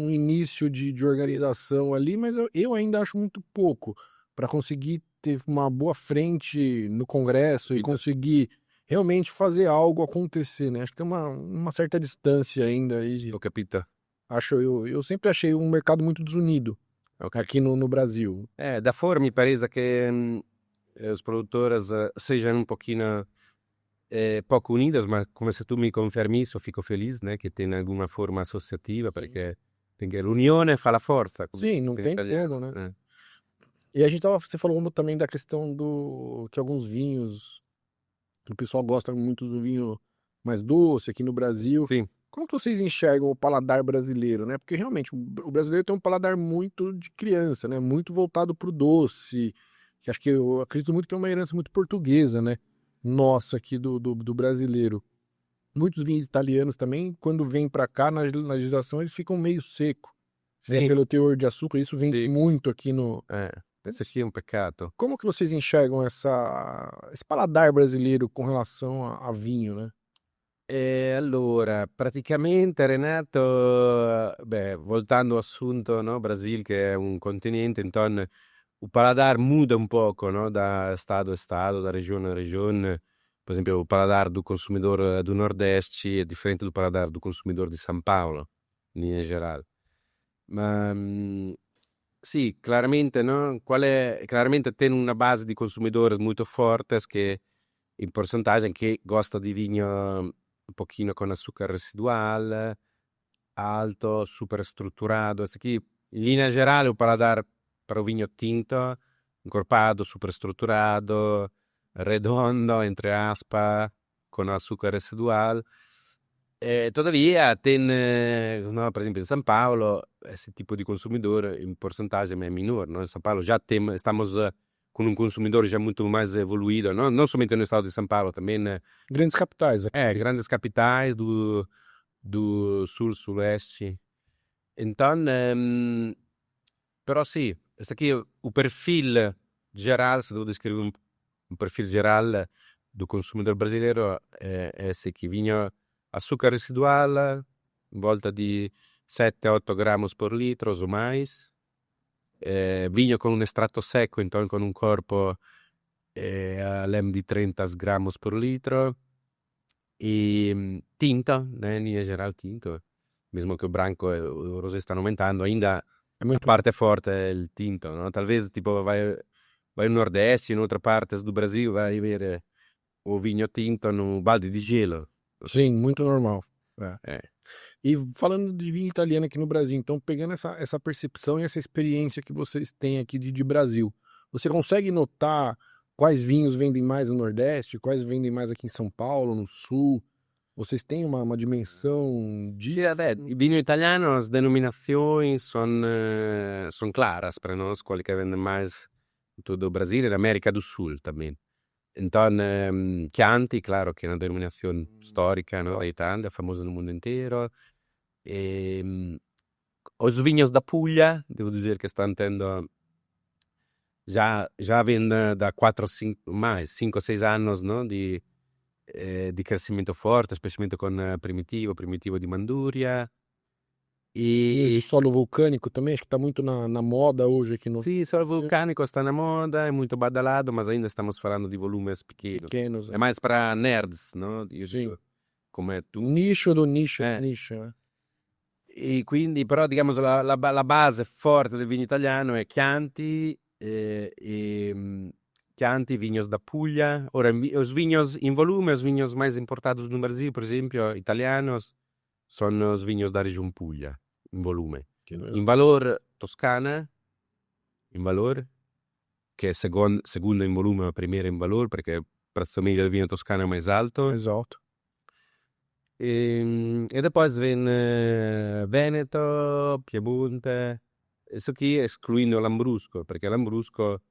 início de organização ali, mas eu ainda acho muito pouco para conseguir ter uma boa frente no Congresso e conseguir realmente fazer algo acontecer, né? Acho que tem uma certa distância ainda aí. Ho capito. Eu sempre achei um mercado muito desunido aqui no Brasil. Da fora mi pare che os produtores sejam um pouquinho pouco unidos, mas como se tu mi confermi isso, fico feliz, né, que tem alguma forma associativa, perché tem que l'unione fa la forza, come Sim, não in tem italiano. como, né? E a gente você falou também da questão que alguns vinhos, que o pessoal gosta muito do vinho mais doce aqui no Brasil. Sim, Como que vocês enxergam o paladar brasileiro, né? Porque realmente o brasileiro tem um paladar muito de criança, né? Muito voltado pro doce. Que acho que eu acredito muito que é uma herança muito portuguesa, né? Nossa, aqui do brasileiro. Muitos vinhos italianos também, quando vêm para cá na legislação, eles ficam meio seco, né? sim, Pelo teor de açúcar. Isso vem sì. muito aqui no. Questo sì è un peccato. Como que vocês enxergam esse paladar brasileiro com relação a vinho, né? Allora, praticamente Renato, voltando assunto, no, Brasil che è un continente, então o paladar muda um pouco, no, da estado a estado, da regione a regione. Por exemplo, o paladar do consumidor do Nordeste é diferente do paladar do consumidor de São Paulo, em geral. Ma sì, claramente, no? Claramente tem uma base de consumidores muito fortes que, em porcentagem, que gosta de vinho un pochino con azúcar residual, alto, super estruturado. Esse aqui, em linha geral, o paladar para o vinho tinto, encorpado, super estruturado, redondo, entre aspas, con açúcar residual. Todavia, tem, no, por exemplo, em São Paulo, esse tipo de consumidor, em porcentagem, é menor. No? Em São Paulo já estamos com um consumidor já muito mais evoluído, não somente no estado de São Paulo, também Grandes capitais aqui. grandes capitais do sul, sudeste. Então, però sì, questo aqui, o perfil geral, se devo descrever un perfil geral do consumidor brasileiro, é esse que vinho açúcar residual, in volta di 7-8 gramos por litro ou mais, vinho con un estratto secco, então con un corpo all'em di 30 gramos por litro, e tinta, né, in linea geral tinto, mesmo que o branco e o rosé stanno aumentando, ainda a parte forte é o tinto, no? Talvez tipo vai no Nordeste, in outra parte do Brasil, vai ver o vinho tinto no balde de gelo. Sim, muito normal. É. E falando de vinho italiano aqui no Brasil, então pegando essa percepção e essa experiência que vocês têm aqui de Brasil, você consegue notar quais vinhos vendem mais no Nordeste, quais vendem mais aqui em São Paulo, no Sul? Vocês têm uma dimensão disso? Il vino italiano, as denominações são claras para nós, qual que vende mais em todo o Brasil e na América do Sul também. Então, Chianti, claro, que é uma denominação histórica, no? Itália, famosa no mundo inteiro. Os vinhos da Puglia, devo dizer que estão tendo já vem da 4, 5, mais 5 ou 6 anos, no? di crescimento forte, especialmente con primitivo di Manduria. Vinhos de solo vulcânico também, acho que está muito na moda hoje aqui no Sì, solo vulcanico sta na moda, è molto badalato, mas ainda estamos falando di volumes pequenos. pequenos. É mais para nerds, no? Io Sim. dico, come tu. Nicho do nicho, nicho, né? E quindi, però, diciamo, la base forte del vino italiano è Chianti, Chianti, vinhos da Puglia. Ora, os vinhos em volume, os vinhos mais importados no Brasil, por exemplo, italianos, são os vinhos da região Puglia, em volume. Em valor, Toscana, in valore, che è secondo in volume ma primeiro in valore perché il prezzo medio del vino toscano è mais alto. Exato. E depois vem Veneto, Piemonte, isso aqui escluindo Lambrusco, perché Lambrusco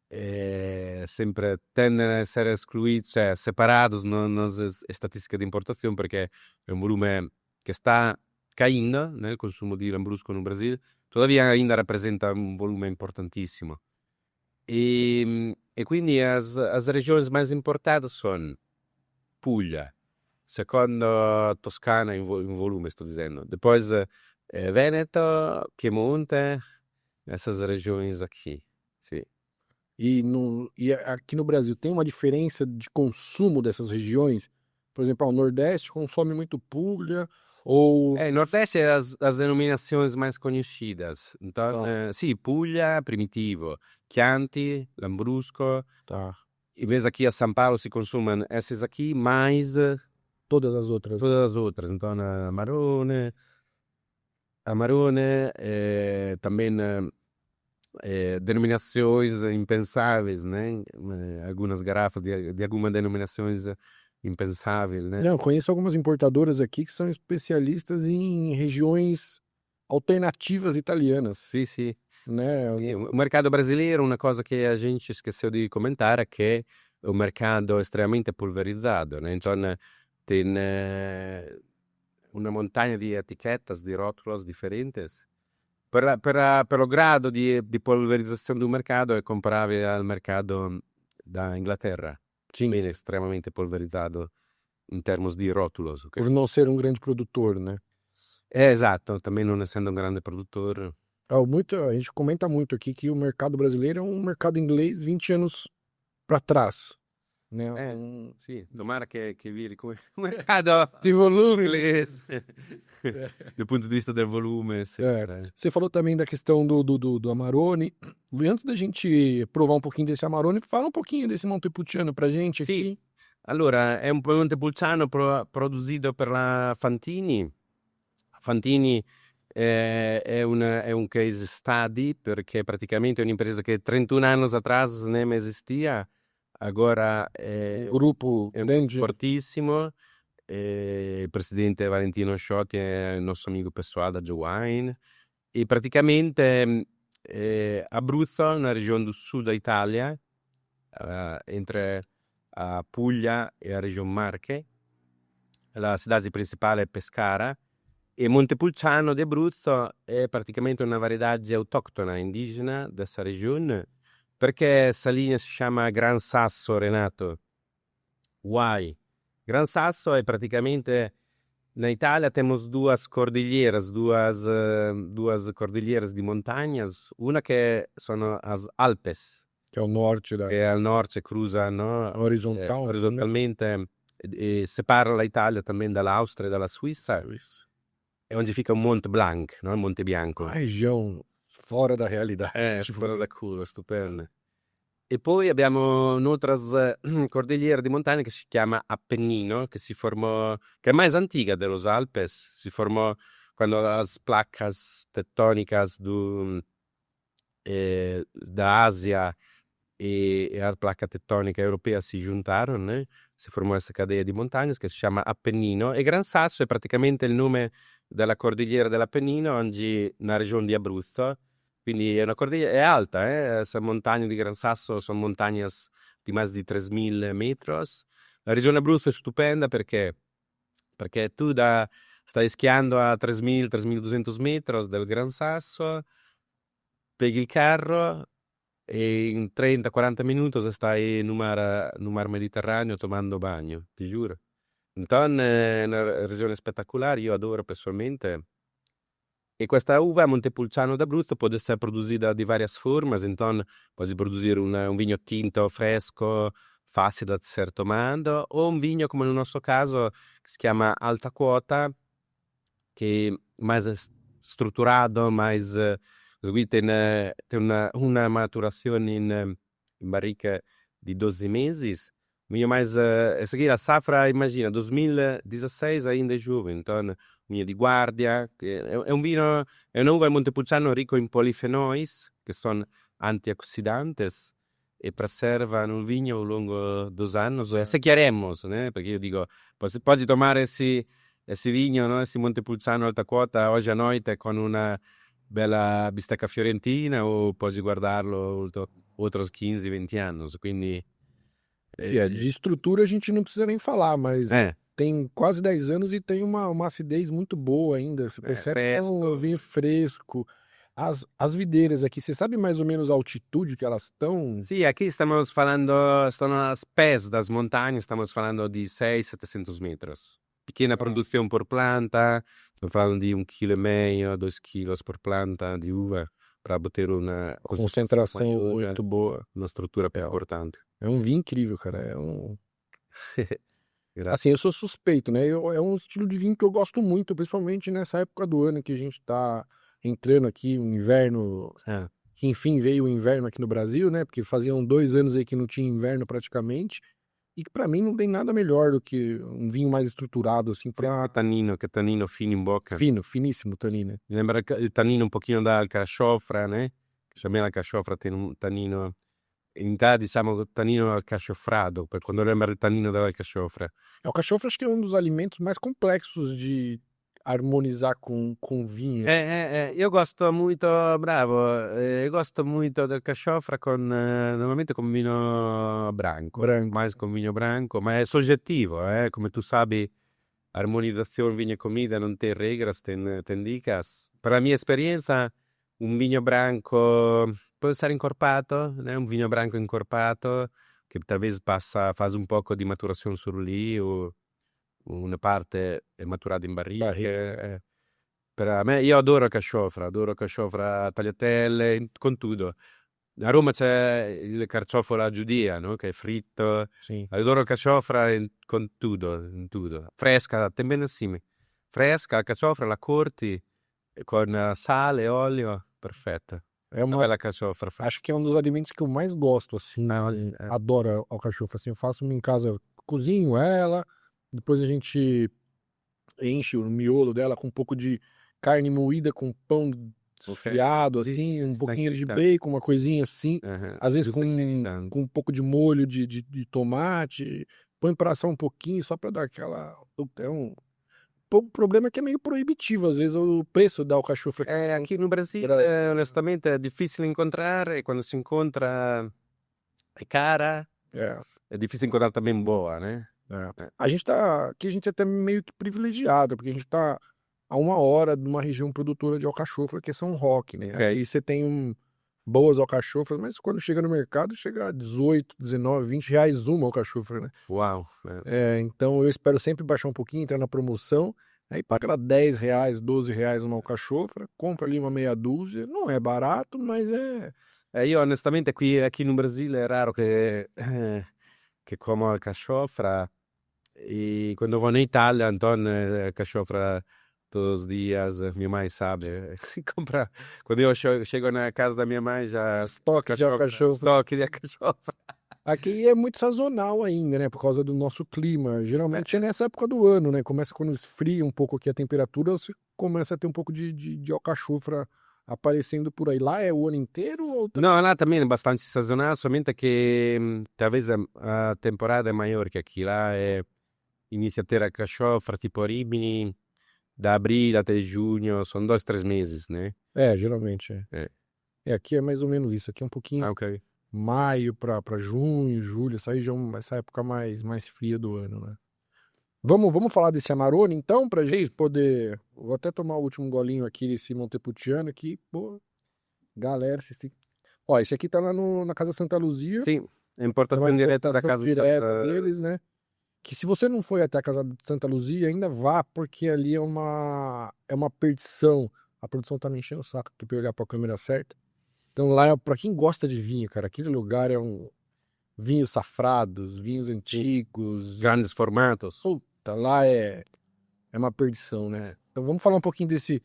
sempre tende a essere escluído, cioè separados nas statistiche di importazione perché è un volume che sta caindo nel consumo di Lambrusco no Brasil, tuttavia ainda rappresenta un volume importantissimo. E quindi as regiões mais importadas sono Puglia, secondo Toscana in volume, sto dizendo. Depois Veneto, Piemonte, essas regiões aqui. Sì. E aqui no Brasil tem uma diferença de consumo dessas regiões? Por exemplo, o Nordeste consome muito Puglia ou... Nordeste é as denominações mais conhecidas. Então, sì, Puglia, Primitivo, Chianti, Lambrusco. Tá. E vez aqui a São Paulo se consumem essas aqui, mais Todas as outras. todas as outras. Então, Amarone, também denominações impensáveis, né? Algumas garrafas de algumas denominações impensáveis, né? Não, eu conheço algumas importadoras aqui que são especialistas em regiões alternativas italianas, Sì, sì. né? Sì, o mercato brasileiro, una cosa che a gente esqueceu di commentare è che è un mercato estremamente polverizzato, né? Então, tem una montagna di etiquetas, di rótulos differentes. Per lo grado di polverizzazione del mercato è comparabile al mercato da Inghilterra. Sim, Bene, estremamente polverizzato in termini di rótulos. Okay? por não ser um grande produtor, né? Esatto, também non essendo un grande produttore. A gente comenta muito aqui que o mercado brasileiro é um mercado inglês 20 anos para trás, né? Sì, domani che viri come un mercato Di volume. inglese dal punto di vista del volume. Sì. Você falou também da questão do Amarone. E antes da gente provar um pouquinho desse Amarone, fala um pouquinho desse Montepulciano pra gente aqui. Sì, allora è un Montepulciano producido per la Fantini. Fantini è un case study perché praticamente è un'impresa che 31 anni atrás nem esistia, agora è Grupo fortissimo. Il presidente Valentino Sciotti è il nostro amico pessoal da Wine e praticamente Abruzzo, una regione del sud Italia, entre a Puglia e a regione Marche. La cidade principale è Pescara e Montepulciano di Abruzzo è praticamente una varietà autoctona indigena di questa regione perché questa linea si chiama Gran Sasso, Renato. Why? Gran Sasso è praticamente na Italia temos duas cordilheiras di montanhas, una che sono as Alpes, que é o norte da che al nord si cruza, no? horizontalmente e separa l'Italia também dall'Austria e dalla Suíça, e onde fica o Monte Blanc, no? Il Monte Bianco. Uma região fora da realidade. Fora da curva, stupenda. E poi abbiamo un'altra cordigliera di montagne che si chiama Appennino, che si formò, che è mais antica de los Alpes, si formò quando as placas tectónicas da Asia e a placa tectonica europea si giuntarono, né? Si formò questa cadeia di montagne che si chiama Appennino e Gran Sasso è praticamente il nome della cordigliera dell'Appennino, oggi nella regione di Abruzzo. Quindi è una cordigliera, è alta, queste montagne di Gran Sasso sono montagne di più di 3.000 metri. La regione Abruzzo è stupenda perché tu stai schiando a 3.000-3.200 metri del Gran Sasso, peghi il carro e in 30-40 minuti stai in un mar Mediterraneo tomando bagno, ti giuro. Então è una regione spettacolare, io adoro personalmente. E questa uva Montepulciano d'Abruzzo può essere prodotta di varie forme, então puoi produrre un vino tinto fresco, facile da essere tomato, o un vino come nel nostro caso che si chiama Alta Quota, che è più strutturato, più tem una maturazione in barrique de 12 meses. Vinho mais, essa aqui, a safra, imagina, 2016 ainda é jovem, então vinho di guardia, è un vino, è un'uva Montepulciano ricco in polifenóis, che sono antioxidantes, e preservano il vigno ao longo dos anos. Se queremos, né? Perché io dico, pode tomar esse vinho, no? Esse Montepulciano alta quota oggi a noite con una bella bistecca fiorentina o pode guardarlo outros 15, 20 anos. Quindi De estrutura a gente não precisa nem falar, mas tem quase 10 anos e tem uma acidez muito boa ainda. Você percebe que é um vinho fresco. As videiras aqui, você sabe mais ou menos a altitude que elas estão? Sì, aqui stiamo falando, sono as pés das montanhas, estamos falando di 600-700 metros. Pequena produzione por planta, stiamo parlando di 1,5 kg, 2 kg por planta di uva, para ter uma concentração muito boa. Uma estrutura importante. É um vinho incrível, cara. Assim, eu sou suspeito, né? É um estilo de vinho que eu gosto muito, principalmente nessa época do ano que a gente tá entrando aqui, o inverno. Que enfim veio o inverno aqui no Brasil, né? Porque faziam 2 anos aí que não tinha inverno praticamente. E que pra mim não tem nada melhor do que um vinho mais estruturado, assim. Que tannino fino in bocca. Finíssimo tannino. Mi lembra il tannino un pochino da alcachofra, né? Também a alcachofra tem um tannino. In Italia diciamo tannino alcachofrado, per quando lembra il tannino da alcachofra. O alcachofra acho que é um dos alimentos mais complexos de harmonizar com vinho. Io gosto molto, bravo, io gosto molto del alcachofra normalmente con vino branco, mais con vino branco, ma è soggettivo, come tu sabe, armonizzazione vinho e comida non tem regras, tem dicas. Per la mia esperienza, un vino branco può essere incorpato, né? Un vino branco incorpato che talvez faz un poco di maturazione sul lì o una parte è maturata in barrique. Per me, io adoro cachofra, tagliatelle, con tutto. A Roma c'è il carciofo alla giudia, no? Che è fritto. Sì. Adoro cachofra con tutto, in tutto. Fresca, também assim. Fresca, a cachofra la corti con sale, olio, perfetta. É uma bela cachofra. Acho que é um dos alimentos que eu mais gosto, assim. Adoro alcachofra, assim. Eu faço em casa, cozinho ela, depois a gente enche o miolo dela com um pouco de carne moída com pão desfiado, assim, um pouquinho de bacon, uma coisinha assim. Às vezes com um pouco de molho de tomate. Põe pra assar um pouquinho, só pra dar aquela... O problema é que é meio proibitivo, às vezes, o preço da alcachofra. Aqui no Brasil, honestamente, é difícil encontrar, e quando se encontra é cara. É difícil encontrar também boa, né? A gente tá aqui, a gente é até meio que privilegiado, porque a gente tá a 1 hora de uma região produtora de alcachofra, que é São Roque, né? Aí você tem boas alcachofras, mas quando chega no mercado, chega a 18, 19, 20 reais uma alcachofra, né? Uau! Então eu espero sempre baixar um pouquinho, entrar na promoção, aí paga lá 10 reais, 12 reais uma alcachofra, compra ali uma meia dúzia, não é barato, mas io onestamente aqui no Brasil è raro che como alcachofra, e quando vou na Itália, então alcachofra todos os dias, minha mãe sabe, compra. Quando eu chego na casa da minha mãe, já estoque de alcachofra. Aqui é muito sazonal ainda, né? Por causa do nosso clima. Geralmente é nessa época do ano, né? Começa quando esfria um pouco aqui a temperatura, você começa a ter um pouco de alcachofra aparecendo por aí. Lá é o ano inteiro? Não, lá também é bastante sazonal, somente que talvez a temporada é maior que aqui. Lá inizia a ter alcachofra tipo Rimini da abril até junho, são 2, 3 meses, né? Geralmente aqui é mais ou menos isso. Aqui é um pouquinho maio pra junho, julho, essa época mais fria do ano, né? Vamos falar desse Amarone, então, pra gente poder... Vou até tomar o último golinho aqui desse Montepulciano aqui. Pô, galera, esse aqui tá lá na Casa Santa Luzia. Sim, é importação direta da Casa Santa deles, né? Que se você não foi até a Casa de Santa Luzia, ainda vá, porque ali é uma perdição. A produção tá me enchendo o saco aqui pra eu olhar pra câmera certa. Então lá, pra quem gosta de vinho, cara, aquele lugar é vinhos safrados, vinhos antigos, grandes formatos. Puta, lá é uma perdição, né? Então vamos falar um pouquinho desse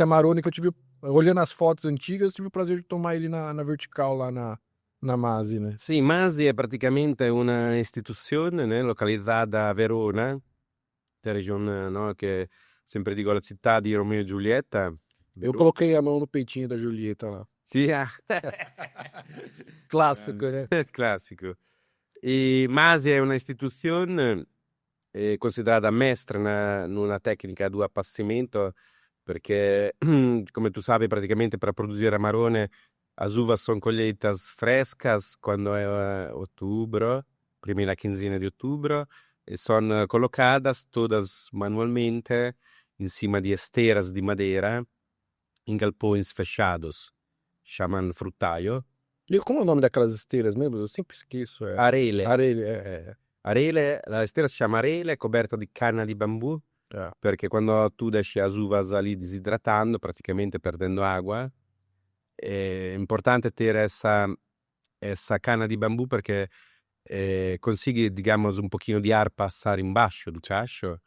Amarone que eu tive, olhando as fotos antigas, tive o prazer de tomar ele na vertical lá na Masi, né? Sì, Masi è praticamente una istituzione, né, localizzata a Verona, la regione, no, che sempre dico la città di Romeo e Giulietta. Eu coloquei a mão no peitinho da Julieta lá. Sì, Clássico, né? classico. E Masi è una istituzione considerata maestra in una tecnica di appassimento perché, come tu sai, praticamente per produrre amarone as uvas sono colheitas frescas quando è outubro, primera quinzena di outubro, e sono colocadas todas manualmente em cima de esteiras de madeira em galpões fechados, chamam frutaio. E como é o nome daquelas esteiras mesmo? Eu sempre esqueço. Arele. Arele, Arele, la esteira si chiama arele, è coperta di canna di bambù, perché quando tu lasci as uvas ali desidratando, praticamente perdendo acqua, è importante tenere essa canna di bambù perché consigli, digamos, un pochino di ar passare in baixo do cacho.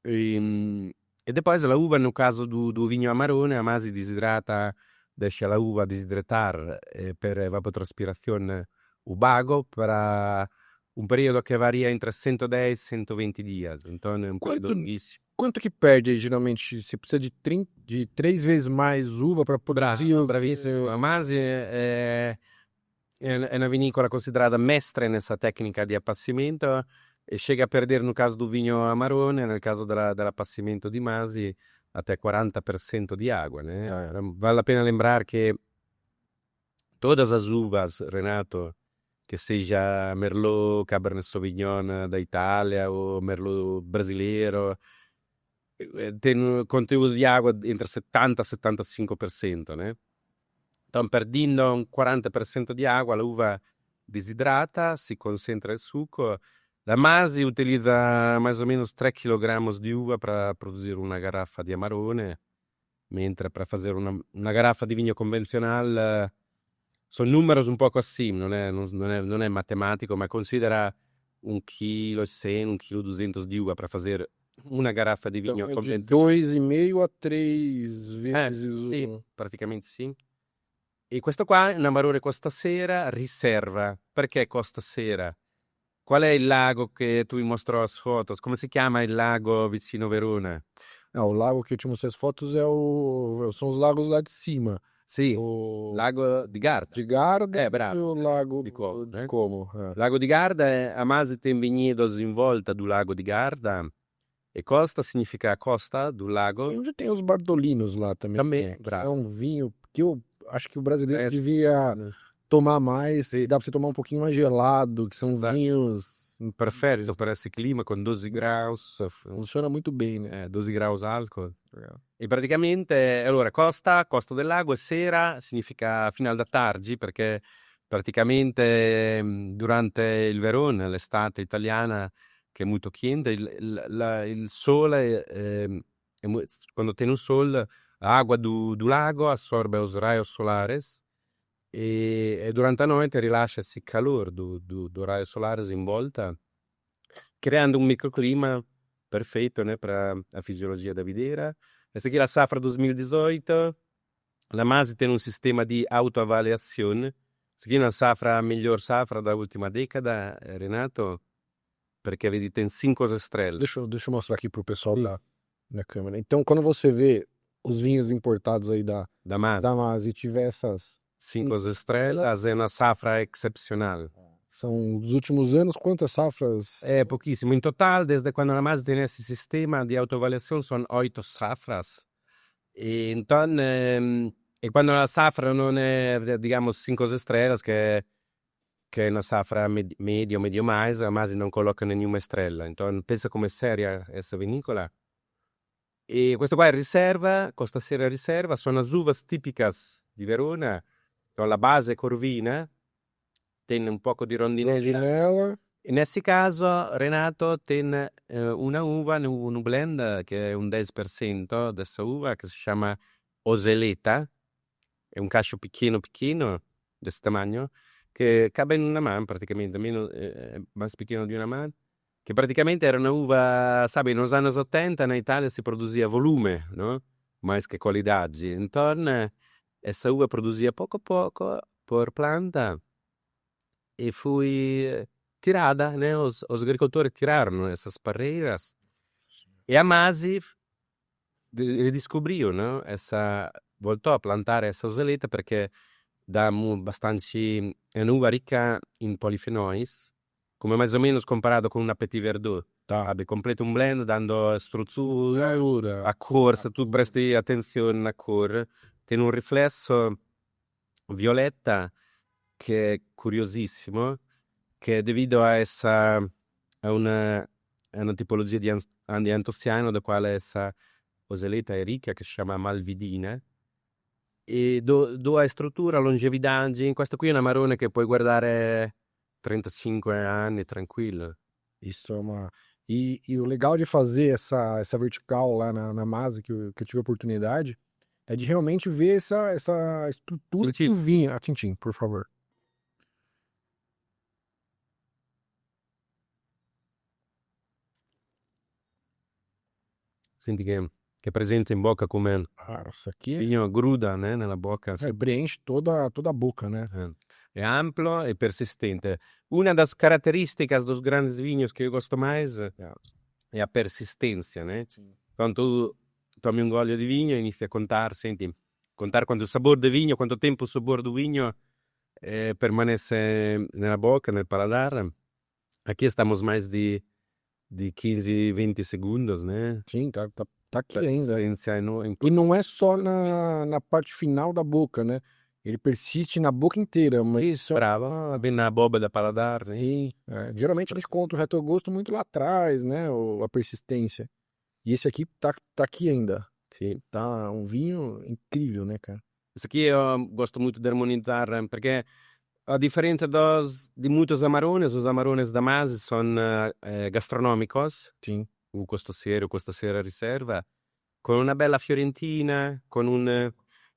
E depois la uva, no caso do vinho amarone, a masi desidrata, deixa la uva desidratar per evapotranspirazione o bago per un periodo che varia entre 110 e 120 dias. Então é um período longuíssimo. Quanto que perde aí, geralmente? Você precisa de 3 vezes mais uva para produzir? Bravissimo. A Masi è una vinicola considerata mestra nessa tecnica di appassimento e chega a perdere, no caso do vinho amarone, nel caso dell'appassimento di Masi, até 40% di acqua. Né? Vale a pena lembrar che todas as uvas, Renato, che seja Merlot, Cabernet Sauvignon da Itália ou Merlot brasileiro, tem um conteúdo de água entre 70 e 75%, né? Então, perdendo un 40% di acqua, la uva desidrata, si concentra il succo. La Masi utilizza mais ou menos 3 kg di uva per produrre una garrafa di amarone, mentre per fare una garrafa di vino convenzionale sono numeri un po' così, non è matematico, ma considera 1,1 kg, 1,2 kg di uva per fare una garrafa di vino convenzionale. 2,5 a 3 vezes sì, praticamente sì. E questo qua è un amarone Costa Sera riserva. Perché Costa Sera? Qual è il lago che tu mi mostrò as fotos? Come si chiama il lago vicino Verona? O lago que eu te mostrei as fotos são os lagos lá de cima. Sì, o lago di Garda. De Garda bravo. e o lago Di Como. de Como. Lago di Garda è a Masi tem vinhedos in volta do lago di Garda. E Costa significa costa do lago. E onde tem os Bardolinos lá também. Também, que bravo. É um vinho que eu acho que o brasileiro devia tomar mais. Dá pra você tomar um pouquinho mais gelado, que são vinhos perfetto per esse clima con 12 graus. Funciona muito bem, né? 12 graus alcol. E praticamente, allora, costa del lago e sera significa fino da tardi, perché praticamente durante il verone, l'estate italiana, che è molto quente, il sole, quando tem o sol, a água do lago assorbe os raios solares e durante a noite rilascia esse calor do raio solares in volta, creando un microclima perfetto, né, para a fisiologia da videira. Essa aqui é a safra 2018. La Masi tem um sistema de autoavaliação. Essa aqui é a melhor safra da última década, Renato, perché vedi, tem 5 estrelas. Deixa eu mostrar aqui pro pessoal na câmera. Então, quando você vê os vinhos importados aí da Masi e tiver essas 5 estrelas, é uma safra excepcional. São os últimos anos, quantas safras? É pouquíssimo. In total, desde quando a Masi tem esse sistema de autoavaliação, são 8 safras. E então, e quando a safra non è, digamos, 5 estrelas, che è una safra medio mais, a Masi non coloca nenhuma estrela. Então, pensa come seria essa vinícola. E questo qua è riserva, Costa Sera riserva, sono as uvas típicas di Verona, con la base corvina, tem un poco di rondinella. E nesse caso, Renato, tem una uva, un blend che è un 10% dessa uva, che si chiama Oseleta, è un cascio pequeno, desse tamanho, che cabe in una mano praticamente, meno, más pequeno di una mano, che praticamente era una uva, sabe, nos anos 80 na Itália si produzia volume, no? Mais que qualidade. Então, essa uva produzia pouco por planta, e fui tirada, né? Os agricultores tiraram essas barreiras e a Masi redescobriu, né? Voltou a plantar essa oseleta perché dà bastante, è un'uva ricca in polifenóis, come mais ou menos comparado com una Petit Verdot. Tá. Sabe, completa um blend, dando Gordura. a cor, se tu presti attenzione na cor, tem un riflesso violeta che è curiosissimo, che devido a una tipologia di antosiano, da quale essa oseleta è ricca, che si chiama Malvidina, e ha struttura, longevidade. Questo qui è un amarone che puoi guardare 35 anni tranquillo. Isso é uma. E o legal de fazer essa vertical lá na Masa, que eu tive a oportunidade, é de realmente ver essa estrutura Tintim. do vinho. Ah, Tintim, por favor. Senti che è presente in bocca come Ah, isso aqui vinho gruda, né, nella bocca. preenche toda a boca, né? É amplo e persistente. Uma das características dos grandes vinhos que eu gosto mais é a persistência, né? Quando tu tomi um gole de vinho, inizi a contar, senti, contar quanto o sabor do vinho, quanto tempo o sabor do vinho permanece nella bocca, nel paladar. Aqui estamos mais de 15, 20 segundos, né? Sim, tá aqui ainda. Persistência E não é só na parte final da boca, né? Ele persiste na boca inteira, mas isso brava, bem na boba da paladar, né? sim. Geralmente eles contam o retrogosto muito lá atrás, né? A persistência. E esse aqui tá aqui ainda. Sim. Tá um vinho incrível, né, cara? Isso aqui eu gosto muito de harmonizar, porque a differenza di muitos amarones, os amarones da Masi são gastronômicos, Sim. o Costa Sera Riserva, con una bella fiorentina,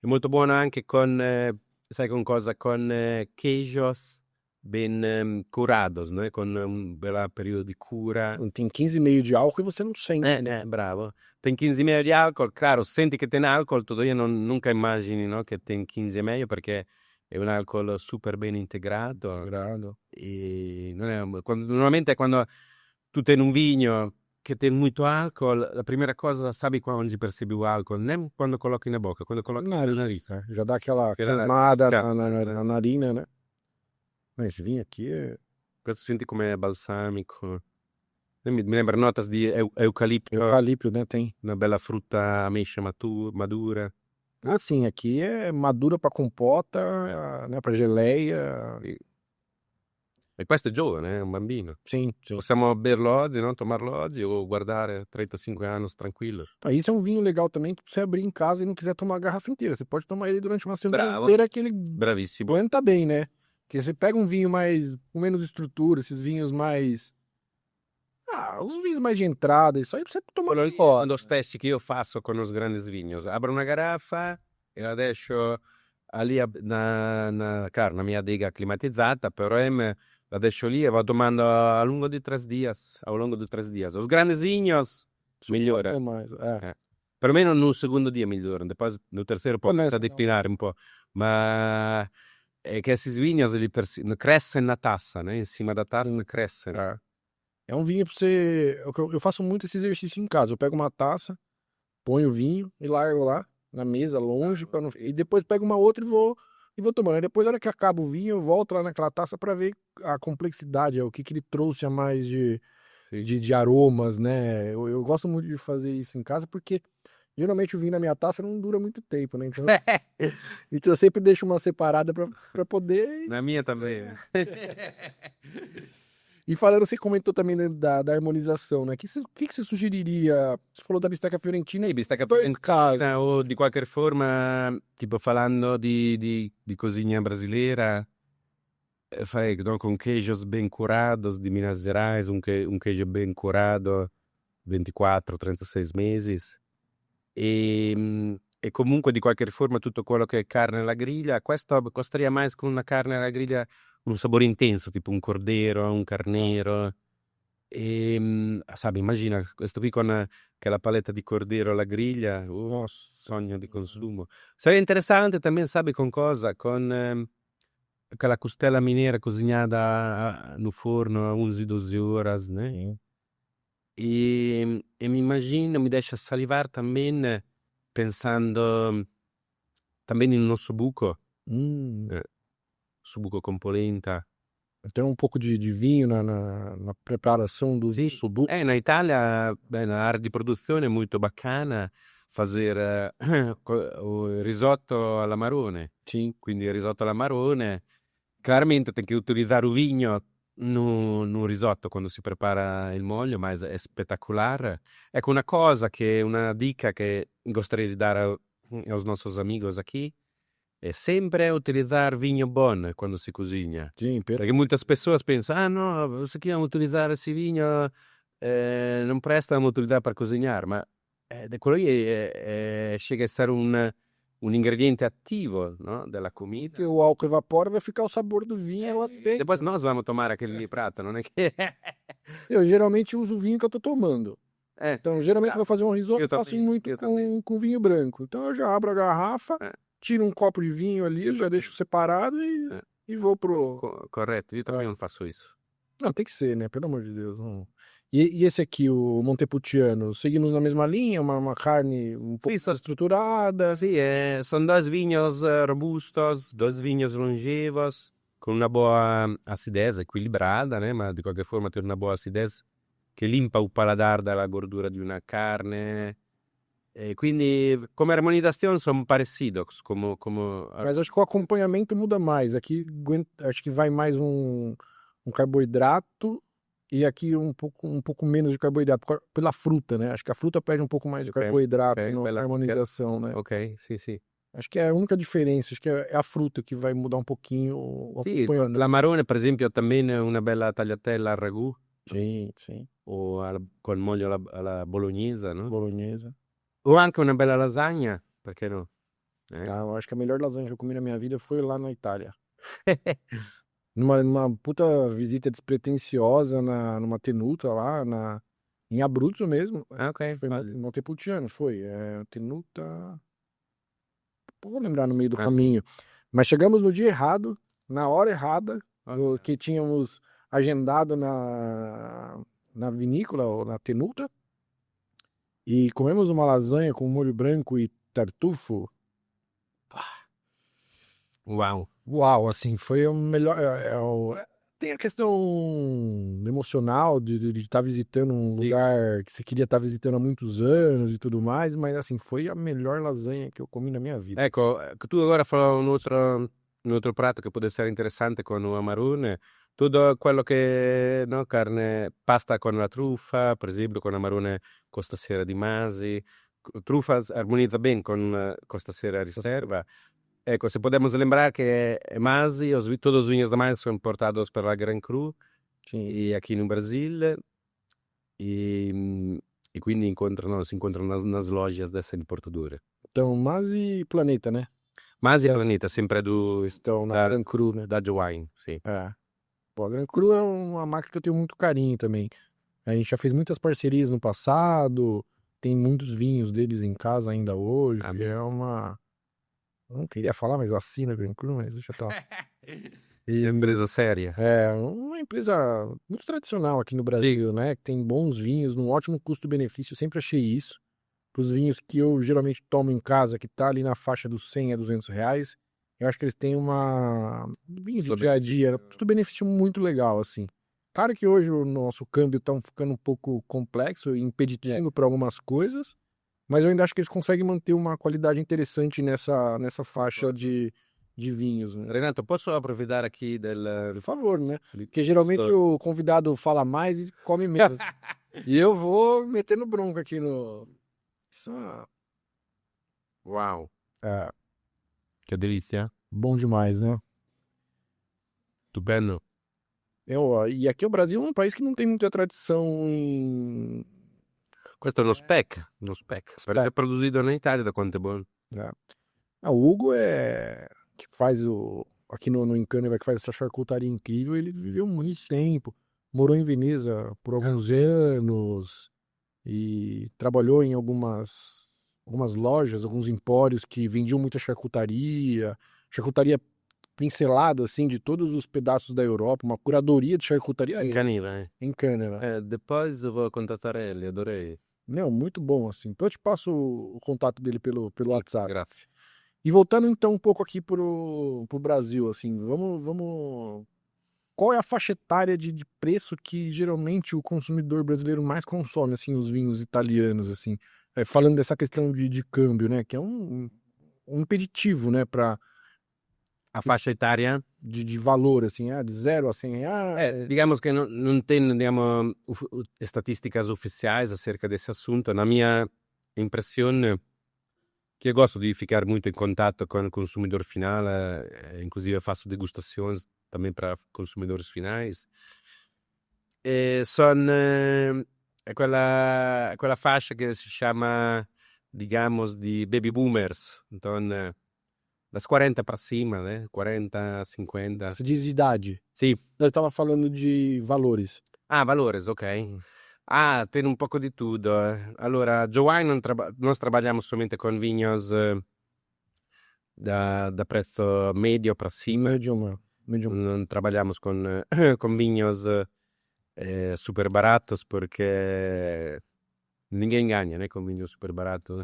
è molto buono anche con, sai con cosa? Con queijos ben curados, né? Con un bel periodo di cura. Tem 15,5 de álcool e você não sente. Bravo. Tem 15,5 di alcol, claro, senti che tem alcol, todavia nunca immagini, no? Che tem 15,5 perché è un alcol super ben integrato. E normalmente quando tu tem un vinho che tem muito álcool, la prima cosa, sabe quando percebi o álcool? Nem quando colochi na boca, quando colochi Na nariz, né? Já dá aquela Já dá- queimada já. na narina, né? Mas esse vinho aqui é Questo senti come balsamico. Mi lembra notas di eucalipto, eucalipto, né? Tem. una bella frutta ameixa madura. Assim, aqui é madura para compota, né? Para geleia. E questo è giovane, è un bambino. Sim. Possiamo berlo oggi, no? Tomarlo oggi o guardare 35 anni tranquillo. Isso é um vinho legal também que você abrir em casa e não quiser tomar a garrafa inteira. Você pode tomar ele durante uma semana Bravo. inteira que ele Bravissimo. aguenta bem, né? Porque você pega um vinho mais com menos estrutura, esses vinhos mais os vinhos mais de entrada, isso aí você toma Quello un po' stessi che io faccio con os grandes vinhos. Apro una garrafa e la deixo lì claro, na minha adega climatizzata, però la deixo lì e vado tomando ao longo de 3 dias. Os grandes vinhos migliora. mais. Per me no segundo dia migliorano, depois no terceiro pode Honesto, declinare un po', ma è che esses vinhos crescem na taça, né? Em cima da taça crescem. É um vinho pra você. Eu faço muito esse exercício em casa. Eu pego uma taça, ponho o vinho e largo lá na mesa, longe, para não. E depois pego uma outra e vou tomando. Aí depois, na hora que acaba o vinho, eu volto lá naquela taça para ver a complexidade, o que ele trouxe a mais de aromas, né? Eu gosto muito de fazer isso em casa porque geralmente o vinho na minha taça não dura muito tempo, né? Então, então eu sempre deixo uma separada para poder. Na minha também. E falando, você comentou também da harmonização, né? O que você sugeriria? Você falou da bisteca fiorentina e Bisteca fiorentina o di qualche forma, tipo falando di cozinha brasileira, fai com queijos bem curados de Minas Gerais, um queijo bem curado, 24, 36 meses. E comunque di qualche forma tutto quello che è carne alla griglia, questo costaria mais con una carne alla griglia un sapore intenso, tipo un cordero, un carnero. Sabe, immagina questo qui con che la paletta di cordero alla griglia, sogno di consumo. Sarebbe interessante também, sabe con cosa? Con aquela costela mineira cozinhada no forno a 11, 12 horas, né? Sim. E me imagino, me deixa salivar também, pensando também no ossobuco, Hum. ossobuco com polenta. Tem um pouco de vinho na preparação do Sì, subu. na Italia, na area di produzione è molto bacana fare il risotto all'amarone. Sim. Quindi il risotto all'amarone, chiaramente tem que utilizzare o vinho no risotto quando si prepara il molho, ma è spettacolare. Ecco, una dica che gostaria di dare aos nossos amigos aqui è sempre utilizzare vinho buono quando si cucina. Sim, Perché molte pessoas pensam, ah no, se quisermos utilizar esse vinho, non prestano utilizzare per cozinhar, ma quello lì chega a essere un ingrediente attivo, no, della porque comida. o álcool evapora, vai ficar o sabor do vinho lá dentro. Depois nós vamos tomar aquele prato, não é que... Eu geralmente uso o vinho que eu tô tomando. Então, geralmente, eu vou fazer um risoto, eu eu faço também, muito eu também. com vinho branco. Então, eu já abro a garrafa, É, tiro um copo de vinho ali, já deixo separado é, e vou pro. correto, io também não faço isso. Não, tem que ser, né? Pelo amor de Deus. Não. E esse aqui, o Montepulciano, seguimos na mesma linha, uma carne um pouco Sì, mais estruturada. sì, sono dois vinhos robustos, dois vinhos longevos, con una boa acidez equilibrata, né? Ma di qualche forma tem una boa acidez che limpa o paladar dalla gordura di una carne. E quindi come armonizzazione sono parecidos, como... Mas acho que o acompanhamento muda mais. Aqui acho que vai mais um carboidrato e aqui um pouco menos de carboidrato pela fruta, né? Acho que a fruta perde um pouco mais de carboidrato na harmonização, né? Ok, sì, sì. Acho que é a única diferença. Acho que é a fruta que vai mudar um pouquinho o Sì, acompanhamento. l'amarone per esempio também è una bella tagliatella al ragù Sim, sim. o col moglio alla bolognese, no? Bolonhesa. O anche una bella lasagna, perché no? Ah, eu acho que a melhor lasanha que eu comi na minha vida foi lá na Itália. Numa puta visita despretensiosa numa tenuta lá em Abruzzo mesmo. Ah, ok. Foi Vale. Montepulciano, foi. Tenuta. Não vou lembrar no meio do Ah. caminho. Mas chegamos no dia errado, na hora errada, Ok. que tínhamos agendado na vinícola ou na tenuta. E comemos uma lasanha com molho branco e tartufo. Uau. Uau, assim, foi o melhor. Tem a questão emocional de estar visitando um Sim. lugar que você queria estar visitando há muitos anos e tudo mais, mas assim, foi a melhor lasanha que eu comi na minha vida. Ecco, tu agora fai un altro prato che può essere interessante con amarone, tutto quello che, no, carne, pasta con la truffa, per esempio con amarone con stasera di masi, truffa armonizza bene con stasera riserva. Ecco, se podemos lembrar que masi, todos os vinhos da masi são importados pela Gran Cru Sim. e aqui no Brasil e quindi si incontrano nas lojas dessa importadora. Então, Masi e Planeta, né? Masi e Planeta, sempre Estão na Gran Cru, né? da Wine, sim. Pô, a Gran Cru é uma marca que eu tenho muito carinho também. A gente já fez muitas parcerias no passado, tem muitos vinhos deles em casa ainda hoje. É uma. Eu não queria falar, mas eu assino a Gran Cru, mas deixa eu estar. E empresa séria. É uma empresa muito tradicional aqui no Brasil, né? Que tem bons vinhos, num ótimo custo-benefício. Eu sempre achei isso. Para os vinhos que eu geralmente tomo em casa, que tá ali na faixa dos 100 a 200 reais, eu acho que eles têm vinhos de dia a dia, custo-benefício muito legal, assim. Claro que hoje o nosso câmbio tá ficando um pouco complexo e impeditivo para algumas coisas, mas eu ainda acho que eles conseguem manter uma qualidade interessante nessa faixa de vinhos, né? Renato, posso aproveitar aqui Por favor, né? Porque geralmente o convidado fala mais e come menos. E eu vou metendo bronca aqui no... Uau, É, che delizia. bom demais, né? Stupendo. E aqui o Brasil é um país que não tem muita tradição em... Questo è uno speck, per essere produzido na Itália, da quanto è buono. O Hugo que faz aqui no Encâniva, que faz essa charcutaria incrível, ele viveu muito tempo, morou em Veneza por alguns anos e trabalhou em algumas lojas, alguns empórios que vendiam muita charcutaria pincelada, assim, de todos os pedaços da Europa, uma curadoria de charcutaria Incrível, em Caneva. Depois eu vou contatar ele, adorei. Não, muito bom, assim. Então eu te passo o contato dele pelo WhatsApp. Grazie. E voltando então um pouco aqui pro Brasil, assim, vamos. Qual é a faixa etária de preço que geralmente o consumidor brasileiro mais consome, assim, os vinhos italianos, assim? Falando dessa questão de câmbio, né? Que é um impeditivo, né? A faixa etária? De valor, assim, de 0 a 100 reais. Digamos que non tenho estatísticas oficiais acerca desse assunto. Na minha impressão, que eu gosto de ficar muito em contato com o consumidor final, inclusive faço degustações também para consumidores finais. Sono quella fascia che si chama, digamos, di baby boomers. Então, das 40 para cima, né? 40, 50. Você diz idade. Sì. Eu estava falando de valores. Ah, valores, ok. Tem um pouco de tudo. Allora, Giovanni, nós trabalhamos somente com vinhos da preço médio para cima. Medium. Não trabalhamos com vinhos super baratos, porque ninguém ganha, né, com vinho super barato.